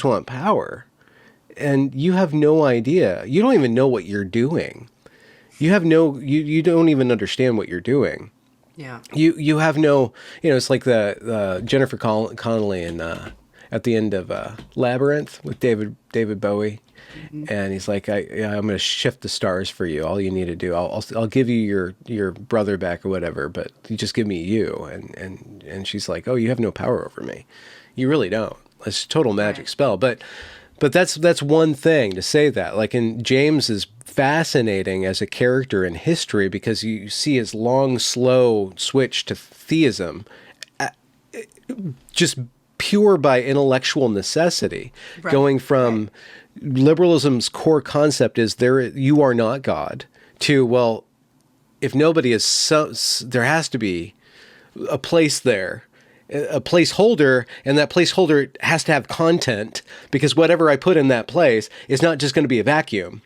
want power. And you have no idea. You don't even know what you're doing. You don't even understand what you're doing. Yeah. You have no, it's like the Jennifer Connelly in at the end of Labyrinth with David Bowie. Mm-hmm. And he's like, I'm going to shift the stars for you. All you need to do, I'll give you your brother back or whatever, but you just give me you. And she's like, oh, you have no power over me. You really don't. It's a total magic spell. But that's one thing to say that. And James is fascinating as a character in history because you see his long, slow switch to theism, just pure by intellectual necessity, going from liberalism's core concept is you are not God to, well, if nobody is there has to be a place there, a placeholder, and that placeholder has to have content, because whatever I put in that place is not just going to be a vacuum.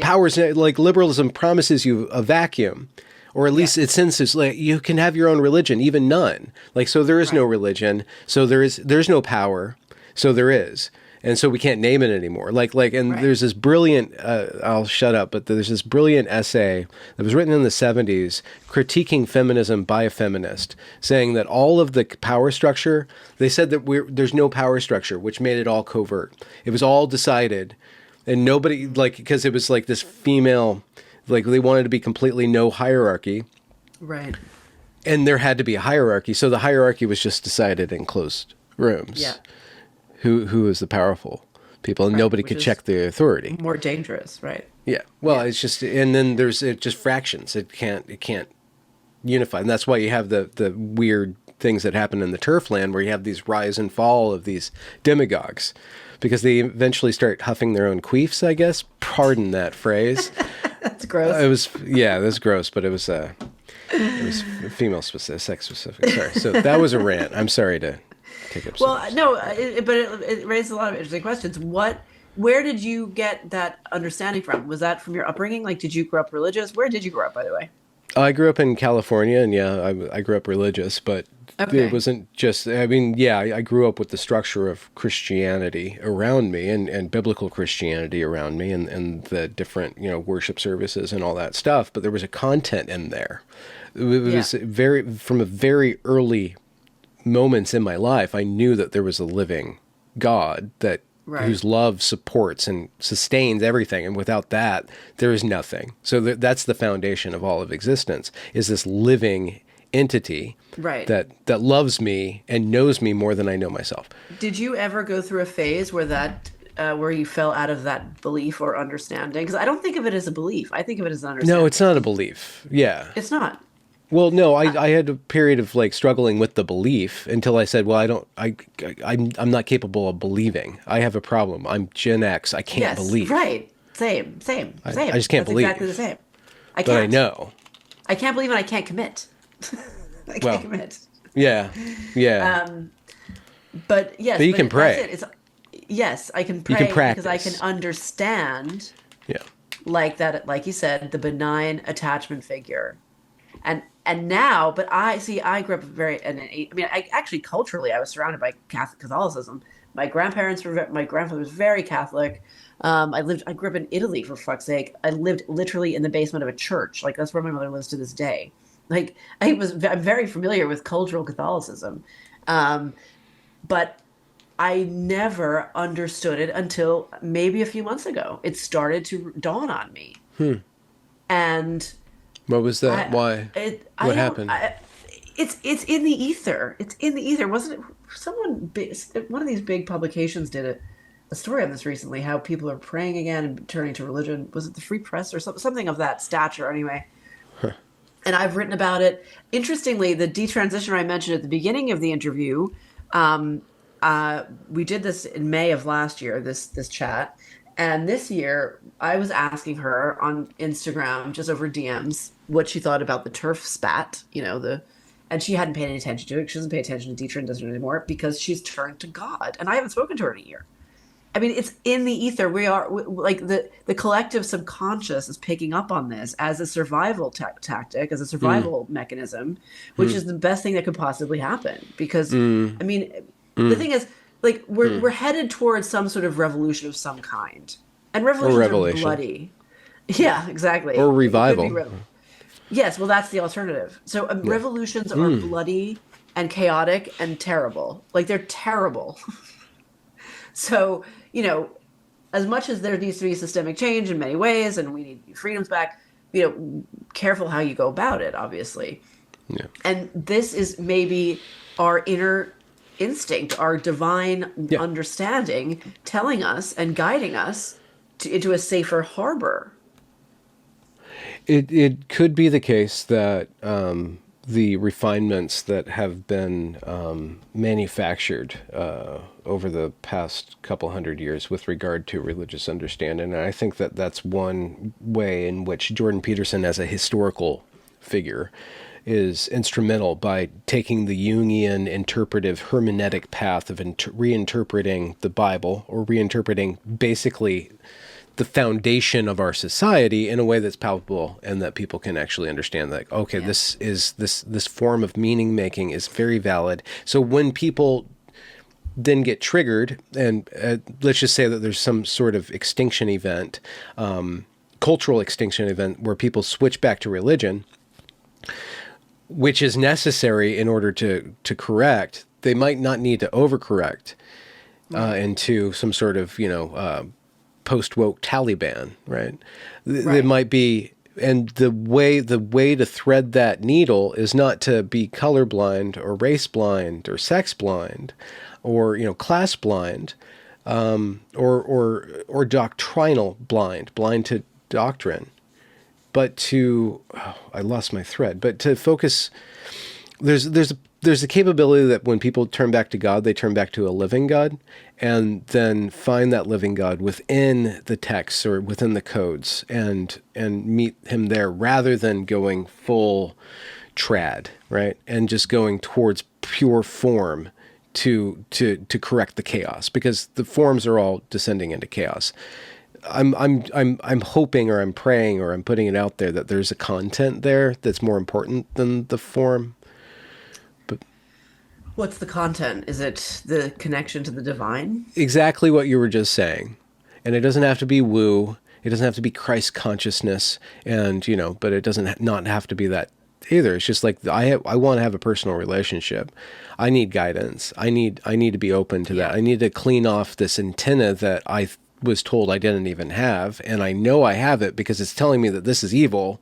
Powers like liberalism promises you a vacuum, or at least it senses you can have your own religion, even none. So there is no religion, so there's no power, so there is. And so we can't name it anymore. There's this brilliant, I'll shut up, but there's this brilliant essay that was written in the 70s critiquing feminism by a feminist, saying that all of the power structure, they said that there's no power structure, which made it all covert. It was all decided, and nobody, because it was this female, they wanted to be completely no hierarchy. Right. And there had to be a hierarchy. So the hierarchy was just decided in closed rooms. Yeah. Who is the powerful people, and Right, nobody which could is check the authority. more dangerous, right? Yeah. Well, Yeah. it's just, and then it just fractions. It can't unify. And that's why you have the weird things that happen in the turf land where you have these rise and fall of these demagogues because they eventually start huffing their own queefs, I guess. Pardon that phrase. That's gross. It was gross, but it was female specific, sex specific. Sorry. So that was a rant. I'm sorry to take up so Well, much. no, it raises a lot of interesting questions. Where did you get that understanding from? Was that from your upbringing? Like, did you grow up religious? Where did you grow up, by the way? I grew up in California, and yeah, I grew up religious, but it Okay. wasn't just, I mean, yeah, I grew up with the structure of Christianity around me and biblical Christianity around me and the different, worship services and all that stuff, but there was a content in there. It Yeah. was from a very early moments in my life, I knew that there was a living God that Right. whose love supports and sustains everything, and without that, there is nothing. So that's the foundation of all of existence: is this living entity Right. that loves me and knows me more than I know myself. Did you ever go through a phase where you fell out of that belief or understanding? Because I don't think of it as a belief. I think of it as an No, it's understanding. not a belief. Yeah. It's not. Well, no, I had a period of like struggling with the belief until I said, well, I'm not capable of believing. I have a problem. I'm Gen X. I can't Yes. believe. Right. Same. Same. I Same. just can't That's exactly the believe. same. I But I can't. know. I can't believe and I can't commit. I can't Well, commit. yeah. Yeah. But yes, But you but can that's pray. it. It's yes, I can You can pray because I can practice. understand Yeah. like that, like you said, the benign attachment figure. And now, but I grew up very, and I mean, I actually culturally, I was surrounded by Catholicism. My grandfather was very Catholic. I grew up in Italy for fuck's sake. I lived literally in the basement of a church. Like that's where my mother lives to this day. Like I'm very familiar with cultural Catholicism. Um, but I never understood it until maybe a few months ago. It started to dawn on me. And What was that? I Why? I What don't happened? it's in the ether. It's in the ether. Wasn't it one of these big publications did a story on this recently, how people are praying again and turning to religion. Was it the Free Press or something of that stature anyway? And I've written about it. Interestingly, the detransitioner I mentioned at the beginning of the interview, um, we did this in May of last year. This chat, and this year I was asking her on Instagram, just over DMs, what she thought about the turf spat. And she hadn't paid any attention to it. She doesn't pay attention to detransitioner anymore because she's turned to God, and I haven't spoken to her in a year. I mean, it's in the ether. Like the collective subconscious is picking up on this as a survival tactic, as a Mm, survival mechanism, which mm, is the best thing that could possibly happen. Because, mm, I mean, the mm, thing is, like we're mm. headed towards some sort of revolution of some kind, and Or revolutions are revelation. bloody. Yeah, Or exactly. It could be revival. yes. Well, that's the alternative. So Yeah. revolutions are Mm. bloody and chaotic and terrible. Like they're terrible. So as much as there needs to be systemic change in many ways and we need freedoms back, careful how you go about it, obviously. Yeah. And this is maybe our inner instinct, our divine Yeah. understanding telling us and guiding us into a safer harbor. It could be the case that the refinements that have been manufactured over the past couple hundred years with regard to religious understanding, and I think that that's one way in which Jordan Peterson, as a historical figure, is instrumental by taking the Jungian interpretive hermeneutic path of reinterpreting the Bible, or reinterpreting basically the foundation of our society in a way that's palpable and that people can actually understand, that okay, Yeah. this form of meaning making is very valid. So when people then get triggered, and let's just say that there's some sort of extinction event, cultural extinction event, where people switch back to religion, which is necessary in order to correct, they might not need to overcorrect Right. into some sort of post-woke Taliban, right? There Right. might be, and the way to thread that needle is not to be colorblind or race blind or sex blind or class blind, or doctrinal blind to doctrine, but to I lost my thread. But to focus, there's a capability that when people turn back to God, they turn back to a living God, and then find that living God within the texts or within the codes, and meet him there, rather than going full trad, right, and just going towards pure form to correct the chaos, because the forms are all descending into chaos. I'm hoping, or I'm praying, or I'm putting it out there that there's a content there that's more important than the form. But What's the content? Is it the connection to the divine? exactly what you were just saying. And it doesn't have to be woo. It doesn't have to be Christ consciousness, and but it doesn't not have to be that either. It's just like I want to have a personal relationship. I need guidance. I need to be open to that. I need to clean off this antenna that I was told I didn't even have, and I know I have it because it's telling me that this is evil.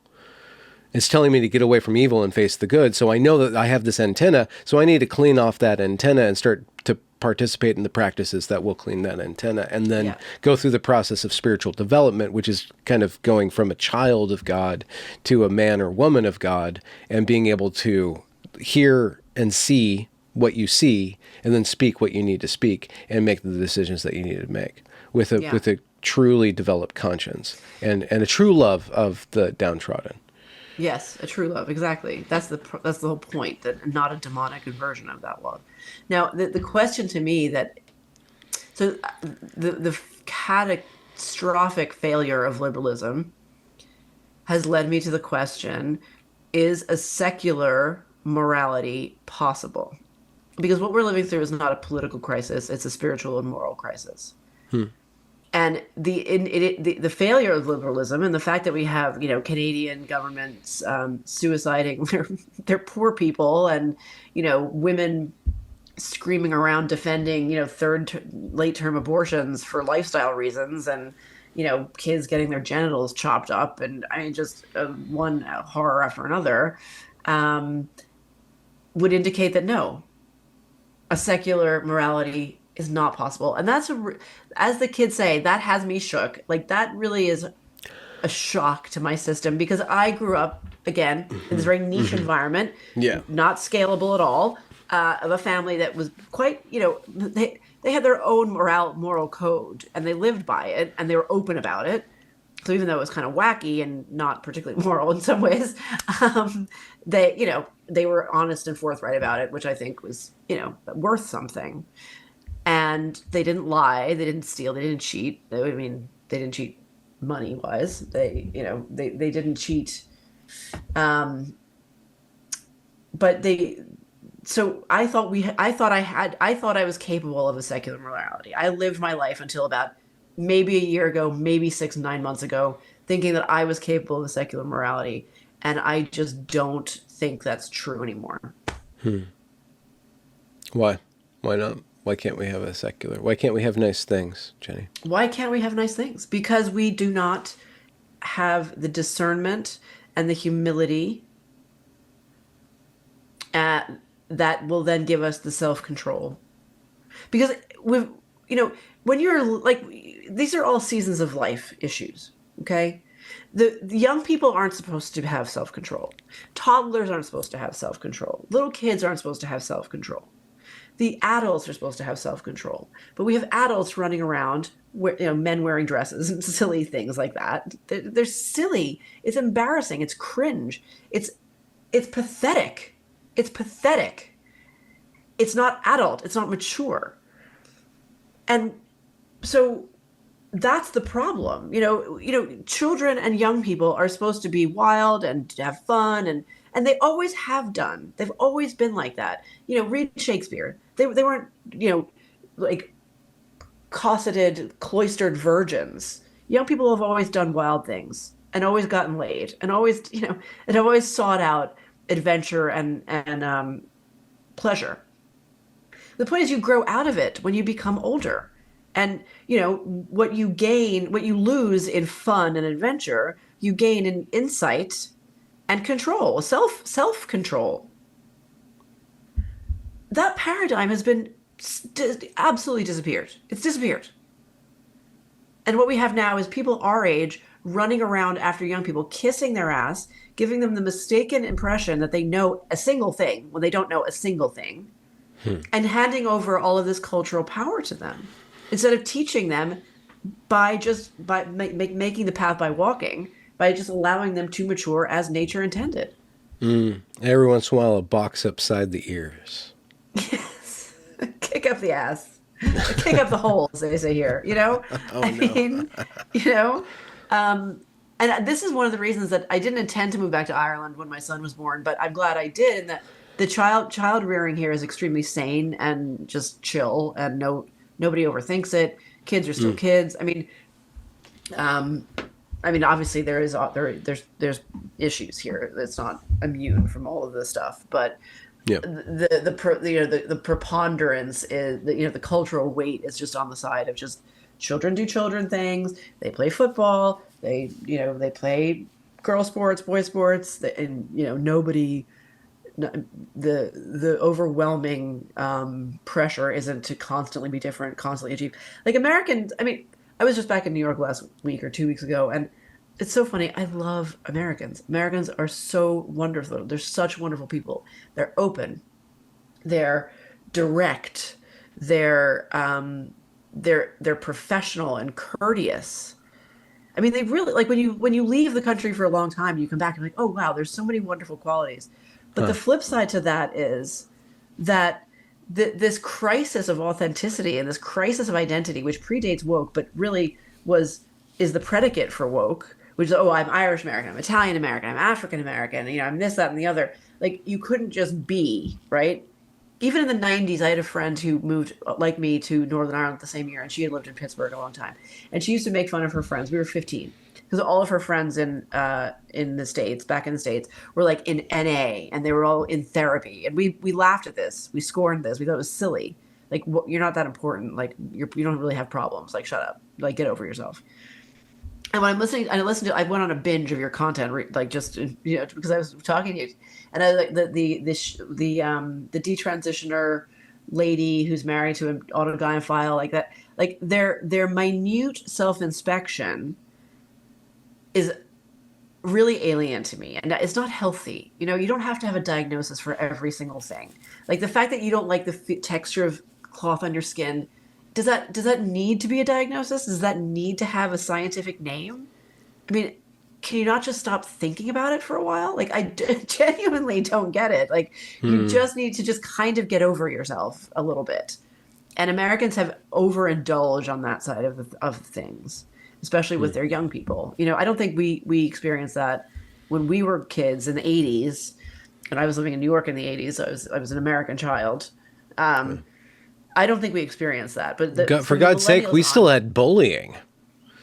It's telling me to get away from evil and face the good. So I know that I have this antenna. So I need to clean off that antenna and start to participate in the practices that will clean that antenna, and then go through the process of spiritual development, which is kind of going from a child of God to a man or woman of God, and being able to hear and see what you see, and then speak what you need to speak, and make the decisions that you need to make with a truly developed conscience, and a true love of the downtrodden. Yes, a true love. Exactly. That's the whole point. That not a demonic inversion of that love. Now, the question to me the catastrophic failure of liberalism has led me to the question: is a secular morality possible? Because what we're living through is not a political crisis; it's a spiritual and moral crisis. And the failure of liberalism, and the fact that we have Canadian governments suiciding their poor people, and women screaming around defending late term abortions for lifestyle reasons, and kids getting their genitals chopped up, and I mean just one horror after another, would indicate that no, a secular morality is not possible. And that's as the kids say, that has me shook. Like, that really is a shock to my system, because I grew up again in this very niche environment, not scalable at all, of a family that was quite, they had their own moral code, and they lived by it, and they were open about it. So even though it was kind of wacky and not particularly moral in some ways, they were honest and forthright about it, which I think was, worth something. And they didn't lie, they didn't steal, they didn't cheat. I mean, they didn't cheat money wise. They didn't cheat. But so I thought I was capable of a secular morality. I lived my life until about maybe a year ago, maybe 9 months ago, thinking that I was capable of a secular morality. And I just don't think that's true anymore. Why? Why not? Why can't we have a secular? Why can't we have nice things, Jenny? Why can't we have nice things? Because we do not have the discernment and the humility that will then give us the self-control. Because when you're like, these are all seasons of life issues, okay? The young people aren't supposed to have self-control. Toddlers aren't supposed to have self-control. Little kids aren't supposed to have self-control. The adults are supposed to have self-control, but we have adults running around, men wearing dresses and silly things like that. They're silly. It's embarrassing. It's cringe. It's pathetic. It's pathetic. It's not adult. It's not mature. And so that's the problem. Children and young people are supposed to be wild and have fun, and they always have done. They've always been like that. Read Shakespeare. They weren't, like cosseted, cloistered virgins. Young people have always done wild things, and always gotten laid, and always, and always sought out adventure and pleasure. The point is, you grow out of it when you become older. And, what you lose in fun and adventure, you gain in insight and control, self-control. That paradigm has been absolutely disappeared. It's disappeared. And what we have now is people our age running around after young people, kissing their ass, giving them the mistaken impression that they know a single thing when they don't know a single thing, and handing over all of this cultural power to them instead of teaching them making the path by walking, by just allowing them to mature as nature intended. Every once in a while, a box upside the ears. Yes. Kick up the ass. Kick up the holes, they say here. You know? Oh, I no. mean, you know? And this is one of the reasons that I didn't intend to move back to Ireland when my son was born, but I'm glad I did, and that the child rearing here is extremely sane and just chill, and nobody overthinks it. Kids are still kids. Obviously there's issues here. It's not immune from all of this stuff, but Yeah. the preponderance is the cultural weight is just on the side of just children do children things. They play football. They play girl sports, boy sports, and nobody. The overwhelming pressure isn't to constantly be different, constantly achieve. Like Americans, I was just back in New York last week or 2 weeks ago, and it's so funny. I love Americans. Americans are so wonderful. They're such wonderful people. They're open. They're direct. They're professional and courteous. They really, like, when you leave the country for a long time, you come back and you're like, oh wow, there's so many wonderful qualities. But the flip side to that is that this crisis of authenticity and this crisis of identity, which predates woke, but really is the predicate for woke, which is, oh, I'm Irish American, I'm Italian American, I'm African American, I'm this, that, and the other. Like, you couldn't just be, right? Even in the 90s, I had a friend who moved, like me, to Northern Ireland the same year, and she had lived in Pittsburgh a long time. And she used to make fun of her friends. We were 15. Because all of her friends in the States, back in the States, were like in NA, and they were all in therapy. And we laughed at this. We scorned this. We thought it was silly. Like, you're not that important. Like, you don't really have problems. Like, shut up. Like, get over yourself. And when I went on a binge of your content, because I was talking to you, and I like the detransitioner lady who's married to an autogynephile, like that, like their minute self-inspection is really alien to me, and it's not healthy. You don't have to have a diagnosis for every single thing. Like the fact that you don't like the texture of cloth on your skin, does that need to be a diagnosis? Does that need to have a scientific name? Can you not just stop thinking about it for a while? Like, I genuinely don't get it. Like, you just need to just kind of get over yourself a little bit. And Americans have overindulged on that side of things, especially with their young people. I don't think we experienced that when we were kids in the 80s, and I was living in New York in the 80s. So I was an American child. I don't think we experienced that. But For God's sake, we still had bullying.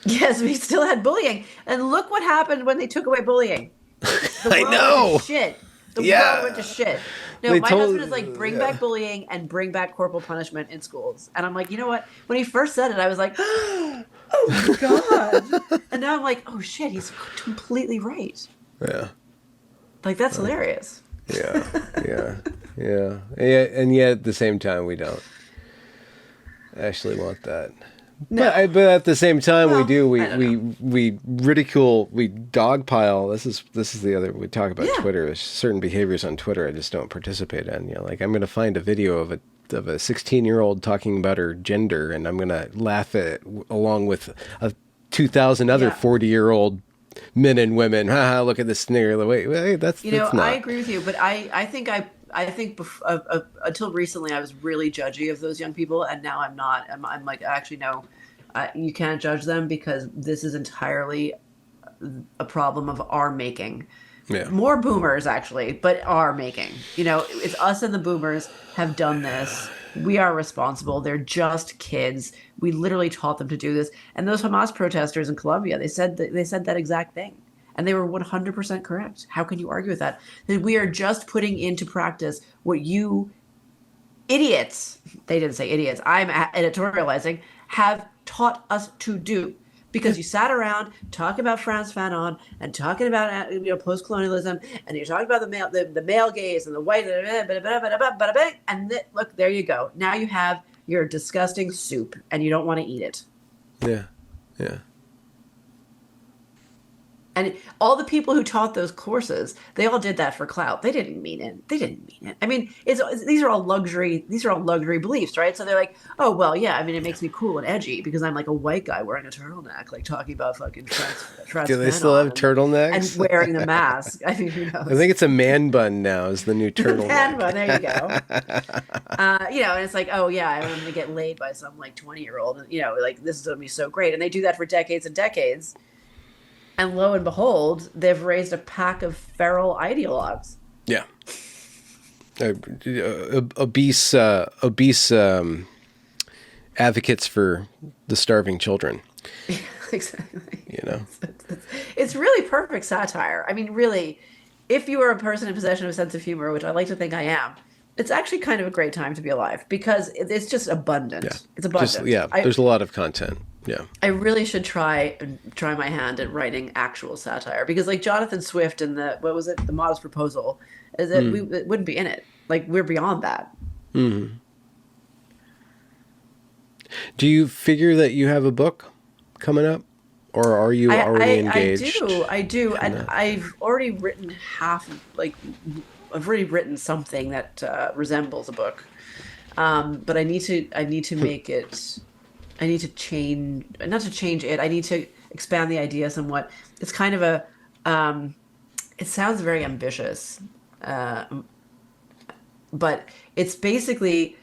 Yes, we still had bullying. And look what happened when they took away bullying. The world I know. went to shit. The world went to shit. No, my husband is like, bring back bullying and bring back corporal punishment in schools. And I'm like, you know what? When he first said it, I was like, oh my God. And now I'm like, oh shit, he's completely right. Yeah. Like, that's hilarious. Yeah. And yet at the same time, we don't actually want that. No. But at the same time, Well, we do. I don't We ridicule. We dogpile. This is the other. We talk about Yeah. Twitter. There's certain behaviors on Twitter I just don't participate in. Like, I'm going to find a video of a 16-year-old talking about her gender, and I'm going to laugh at it along with 2,000 other 40-year-old men and women. Haha, look at this snigger. Wait, that's not. I agree with you, but I think until recently I was really judgy of those young people, and now I'm not. I'm like, actually, no, you can't judge them because this is entirely a problem of our making. Yeah. More boomers, actually, but our making. It's us and the boomers have done this. We are responsible. They're just kids. We literally taught them to do this. And those Hamas protesters in Colombia, they said that exact thing. And they were 100% correct. How can you argue with that? That we are just putting into practice what you idiots, they didn't say idiots, I'm editorializing, have taught us to do. Yeah. because you sat around talking about Frantz Fanon and talking about post-colonialism, and you're talking about the male gaze and the white, and look, there you go. Now you have your disgusting soup, and you don't want to eat it. Yeah. Yeah. And all the people who taught those courses, they all did that for clout. They didn't mean it. They didn't mean it. I mean, these are all luxury. These are all luxury beliefs, right? So they're like, oh well, yeah. I mean, it makes me cool and edgy because I'm like a white guy wearing a turtleneck, like talking about fucking Do they still have Fanon and turtlenecks? wearing the mask. I mean, who I think knows? it's a man bun now. Is the new Man turtleneck? bun, there you go. And it's like, oh yeah, I'm going to get laid by some like 20-year-old, and like this is going to be so great. And they do that for decades and decades. And lo and behold, they've raised a pack of feral ideologues. Yeah. Obese advocates for the starving children. Exactly. You know. It's really perfect satire. I mean, really, if you are a person in possession of a sense of humor, which I like to think I am, it's actually kind of a great time to be alive because it's just abundant. Yeah. It's abundant. There's a lot of content. Yeah. I really should try my hand at writing actual satire because, like Jonathan Swift in what was it, The Modest Proposal, is that it wouldn't be in it. Like we're beyond that. Mm-hmm. Do you figure that you have a book coming up, or are you already engaged? I do, and I've already written I've already written something that resembles a book, but I need to make it. I need to change, not to change it. I need to expand the idea somewhat. It's kind of it sounds very ambitious, but it's basically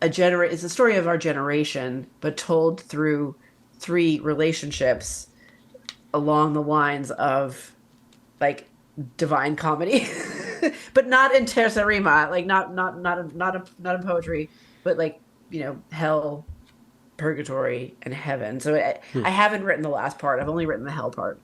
it's a story of our generation, but told through 3 relationships along the lines of like divine comedy, but not in terza rima, like not in poetry, but like hell, purgatory, and heaven. So I haven't written the last part. I've only written the hell part,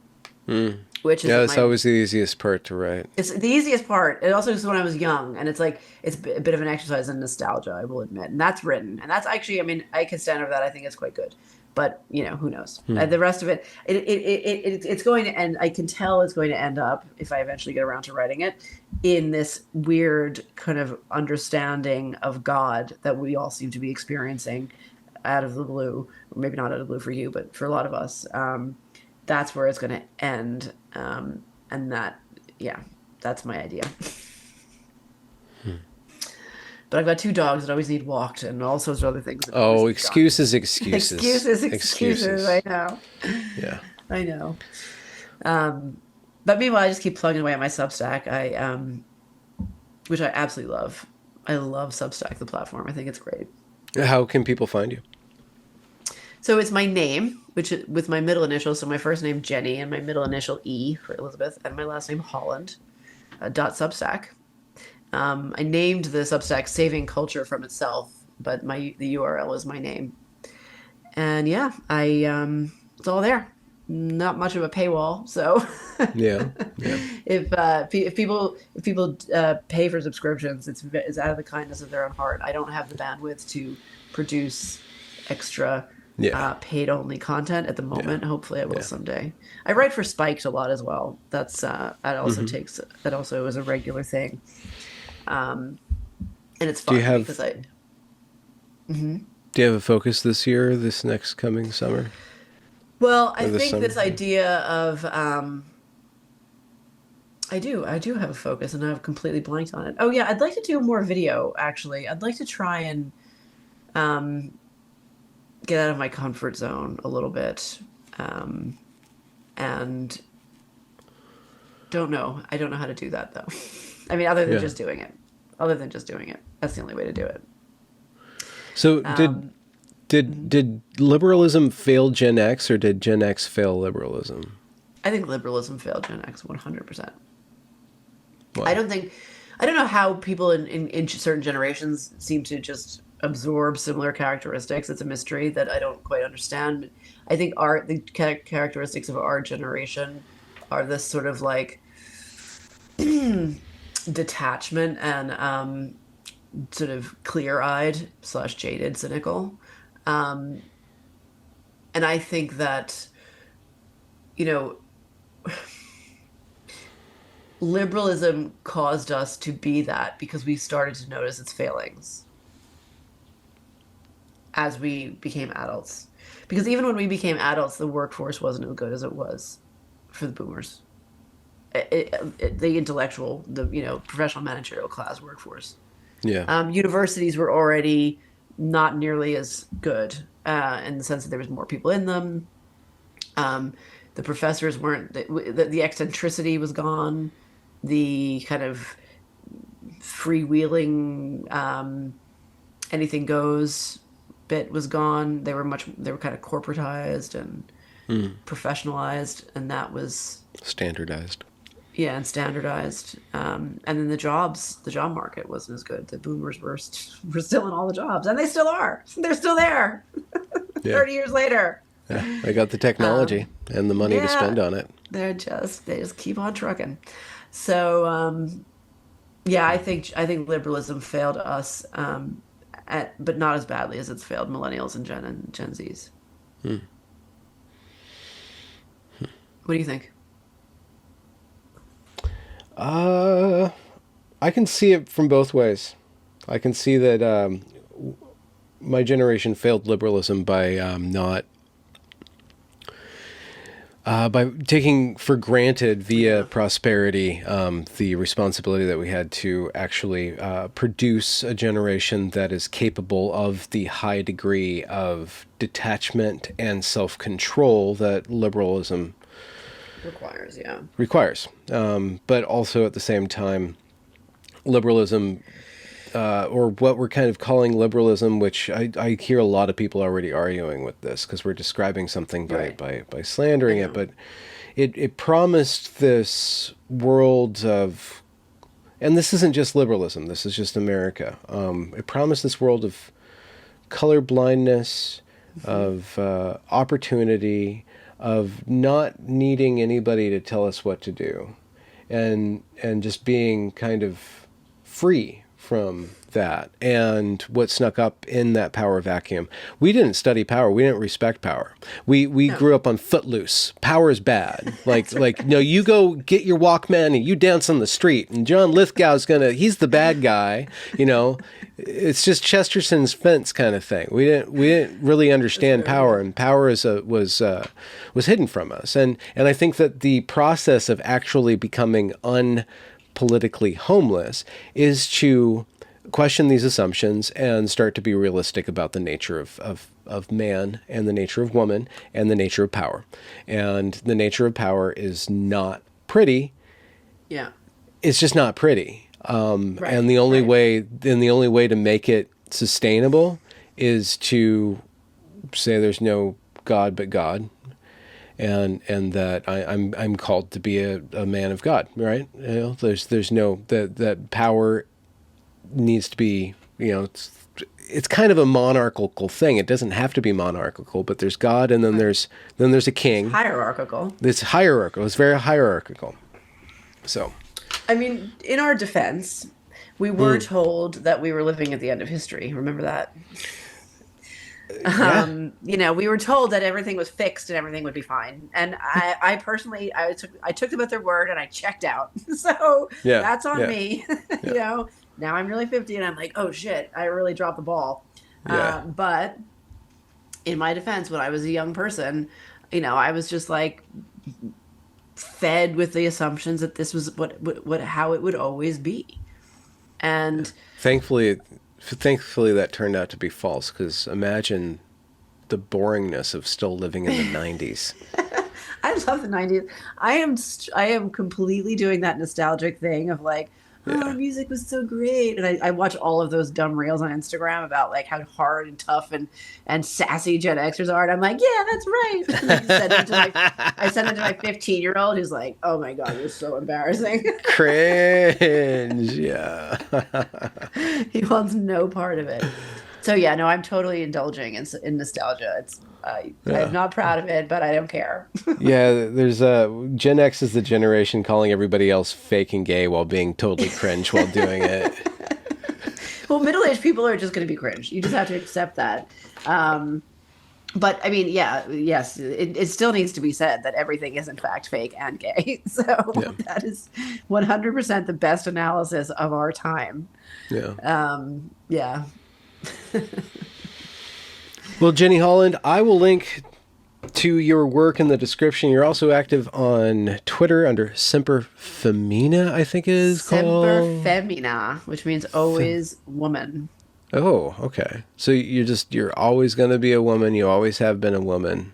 which is that's always the easiest part to write. It's the easiest part. It also is when I was young, and it's like it's a bit of an exercise in nostalgia, I will admit. And that's written, and that's actually, I mean, I can stand over that. I think it's quite good, but who knows? The rest of it's going to end. I can tell it's going to end up, if I eventually get around to writing it, in this weird kind of understanding of God that we all seem to be experiencing out of the blue, or maybe not out of the blue for you, but for a lot of us. That's where it's going to end. And that's my idea. But I've got 2 dogs that always need walked and all sorts of other things. Oh, excuses. Excuses. I know. Yeah. I know. But meanwhile, I just keep plugging away at my Substack. Which I absolutely love. I love Substack, the platform. I think it's great. How can people find you? So it's my name, which is with my middle initial. So my first name, Jenny, and my middle initial, E, for Elizabeth, and my last name, Holland, .substack. I named the Substack Saving Culture from Itself, but the URL is my name. And yeah, it's all there. Not much of a paywall, so Yeah. if people pay for subscriptions, it's out of the kindness of their own heart. I don't have the bandwidth to produce extra paid only content at the moment. Hopefully I will someday. I write for Spiked a lot as well. That also is a regular thing. And it's fun because I do you have a focus this year, this next coming summer? Well, I think this idea of I do have a focus, and I've completely blanked on it. Oh yeah, I'd like to do more video. Actually, I'd like to try and get out of my comfort zone a little bit, and don't know. I don't know how to do that though. I mean, other than just doing it. That's the only way to do it. So Did liberalism fail Gen X, or did Gen X fail liberalism? I think liberalism failed Gen X 100%. Wow. I don't know how people in certain generations seem to just absorb similar characteristics. It's a mystery that I don't quite understand. I think the characteristics of our generation are this sort of like detachment and sort of clear-eyed / jaded, cynical. And And I think that, you know, liberalism caused us to be that because we started to notice its failings as we became adults. Because even when we became adults, the workforce wasn't as good as it was for the boomers. The intellectual, professional managerial class workforce. Yeah. Universities were already not nearly as good in the sense that there was more people in them. The professors weren't, the eccentricity was gone. The kind of freewheeling, anything goes bit was gone. They were kind of corporatized and professionalized, and that was Standardized. yeah, and standardized. And then the job market wasn't as good. The boomers were still in all the jobs, and they still are. They're still there. Yeah. 30 years later. Yeah. They got the technology and the money to spend on it. They just keep on trucking. So yeah, I think liberalism failed us, but not as badly as it's failed millennials and Gen Zs. What do you think? I can see it from both ways. I can see that my generation failed liberalism by not by taking for granted via prosperity the responsibility that we had to actually produce a generation that is capable of the high degree of detachment and self-control that liberalism requires. But also at the same time, liberalism, or what we're kind of calling liberalism, which I hear a lot of people already arguing with this because we're describing something by slandering it, but it promised this world of, and this isn't just liberalism, this is just America. It promised this world of color blindness, of opportunity, of not needing anybody to tell us what to do, and just being kind of free from that and what snuck up in that power vacuum. We didn't study power. We didn't respect power. We grew up on Footloose. Power is bad. No, you go get your Walkman and you dance on the street. And John Lithgow's he's the bad guy. It's just Chesterton's fence kind of thing. We didn't really understand power, and power was hidden from us. And I think that the process of actually becoming unpolitically homeless is to question these assumptions and start to be realistic about the nature of man and the nature of woman and the nature of power. And the nature of power is not pretty. Yeah. It's just not pretty. And the only way to make it sustainable is to say there's no God but God. And that I'm called to be a man of God, right? There's no that power needs to be, it's kind of a monarchical thing. It doesn't have to be monarchical, but there's God, and then there's a king. It's hierarchical. It's hierarchical. It's very hierarchical. So, I mean, in our defense, we were told that we were living at the end of history. Remember that? Yeah. We were told that everything was fixed and everything would be fine. And I personally, I took them at their word and I checked out. So that's on me. Yeah. Now I'm really 50 and I'm like, oh shit, I really dropped the ball. Yeah. But in my defense, when I was a young person, I was just like fed with the assumptions that this was how it would always be. And thankfully that turned out to be false, because imagine the boringness of still living in the 90s. I love the 90s. I am completely doing that nostalgic thing of like, music was so great. And I watch all of those dumb reels on Instagram about like how hard and tough and sassy Gen Xers are. And I'm like, yeah, that's right. And I send it to my 15-year-old who's like, oh my God, you're so embarrassing. Cringe. Yeah. He wants no part of it. So yeah, no, I'm totally indulging in nostalgia. I'm not proud of it, but I don't care. Yeah, there's Gen X is the generation calling everybody else fake and gay while being totally cringe while doing it. Well, middle-aged people are just going to be cringe. You just have to accept that. But I mean, yeah, yes, it still needs to be said that everything is in fact fake and gay. So Yeah. that is 100% the best analysis of our time. Yeah. Yeah. Well, Jenny Holland, I will link to your work in the description. You're also active on Twitter under Semper Femina, I think it is Semper called. femina, which means always woman. Oh, okay. So you're always going to be a woman. You always have been a woman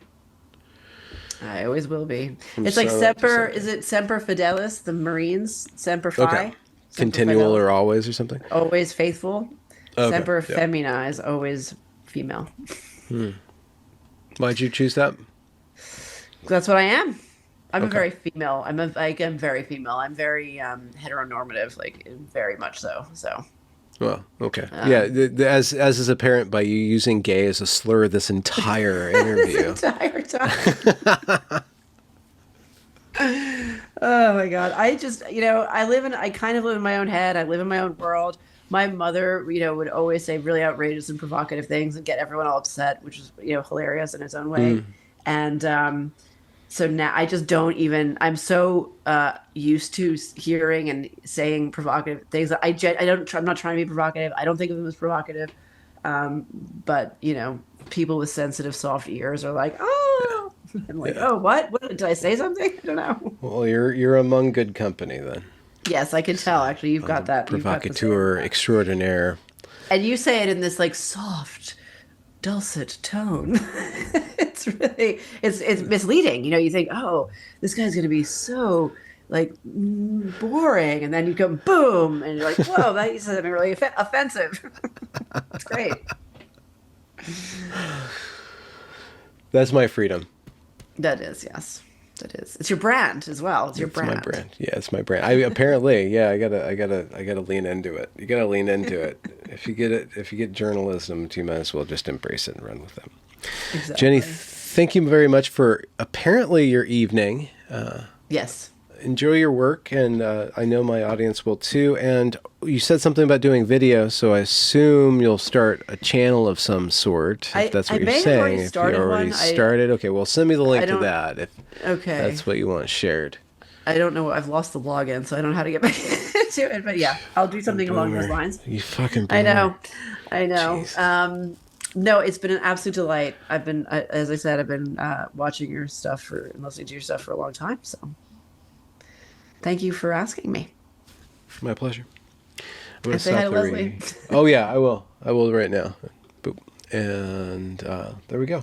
I always will be. from It's like sunup to Semper, is sundown. it Semper Fidelis, the Marines? Semper Okay. Fi? Semper Continual Fidelis, or always or something? always faithful. Okay. Semper Yeah. Femina is always female. Why'd you choose that? That's what I am. I'm a Okay. very female. I'm very female. I'm very heteronormative, like very much so. So Well, okay. Yeah, um, as is apparent by you using gay as a slur this entire this interview. entire time. Oh my God. I just, I kind of live in my own head. I live in my own world. My mother, would always say really outrageous and provocative things and get everyone all upset, which is, hilarious in its own way. Mm, And so now I just don't even, I'm so used to hearing and saying provocative things. I'm not trying to be provocative. I don't think of them as provocative. Um, but, people with sensitive, soft ears are like, oh, I'm like, yeah. oh, what? Did I say something? I don't know. Well, you're among good company then. Yes, I can tell. Actually, you've got that. You've got the same. Provocateur extraordinaire. And you say it in this like soft, dulcet tone. It's misleading. You think, oh, this guy's gonna be so like boring, and then you go boom, and you're like, whoa, that you said something really offensive. It's great. That's my freedom. That is, yes, that is. It's your brand as well. It's your It's my brand. brand. Yeah, it's my brand. I apparently, yeah, I gotta lean into it. You gotta lean into it. If you get journalism, you might as well just embrace it and run with it. Jenny, Exactly. thank you very much for apparently your evening. Yes. Enjoy your work, and I know my audience will too. And you said something about doing video, so I assume you'll start a channel of some sort, if that's I what you're may have saying. already If you started already one. started, okay, well, send me the I link to don't. that if Okay. that's what you want shared. I don't know. I've lost the login, so I don't know how to get back to it. But yeah, I'll do something along those Boomer. lines. You fucking I boomer. know. I know. Jeez. No, it's been an absolute delight. As I said, I've been watching your stuff and listening to your stuff for a long time. So thank you for asking me. My pleasure. I'm gonna And say hi to stop the Leslie. Oh yeah, I will. I will right now. Boop. And there we go.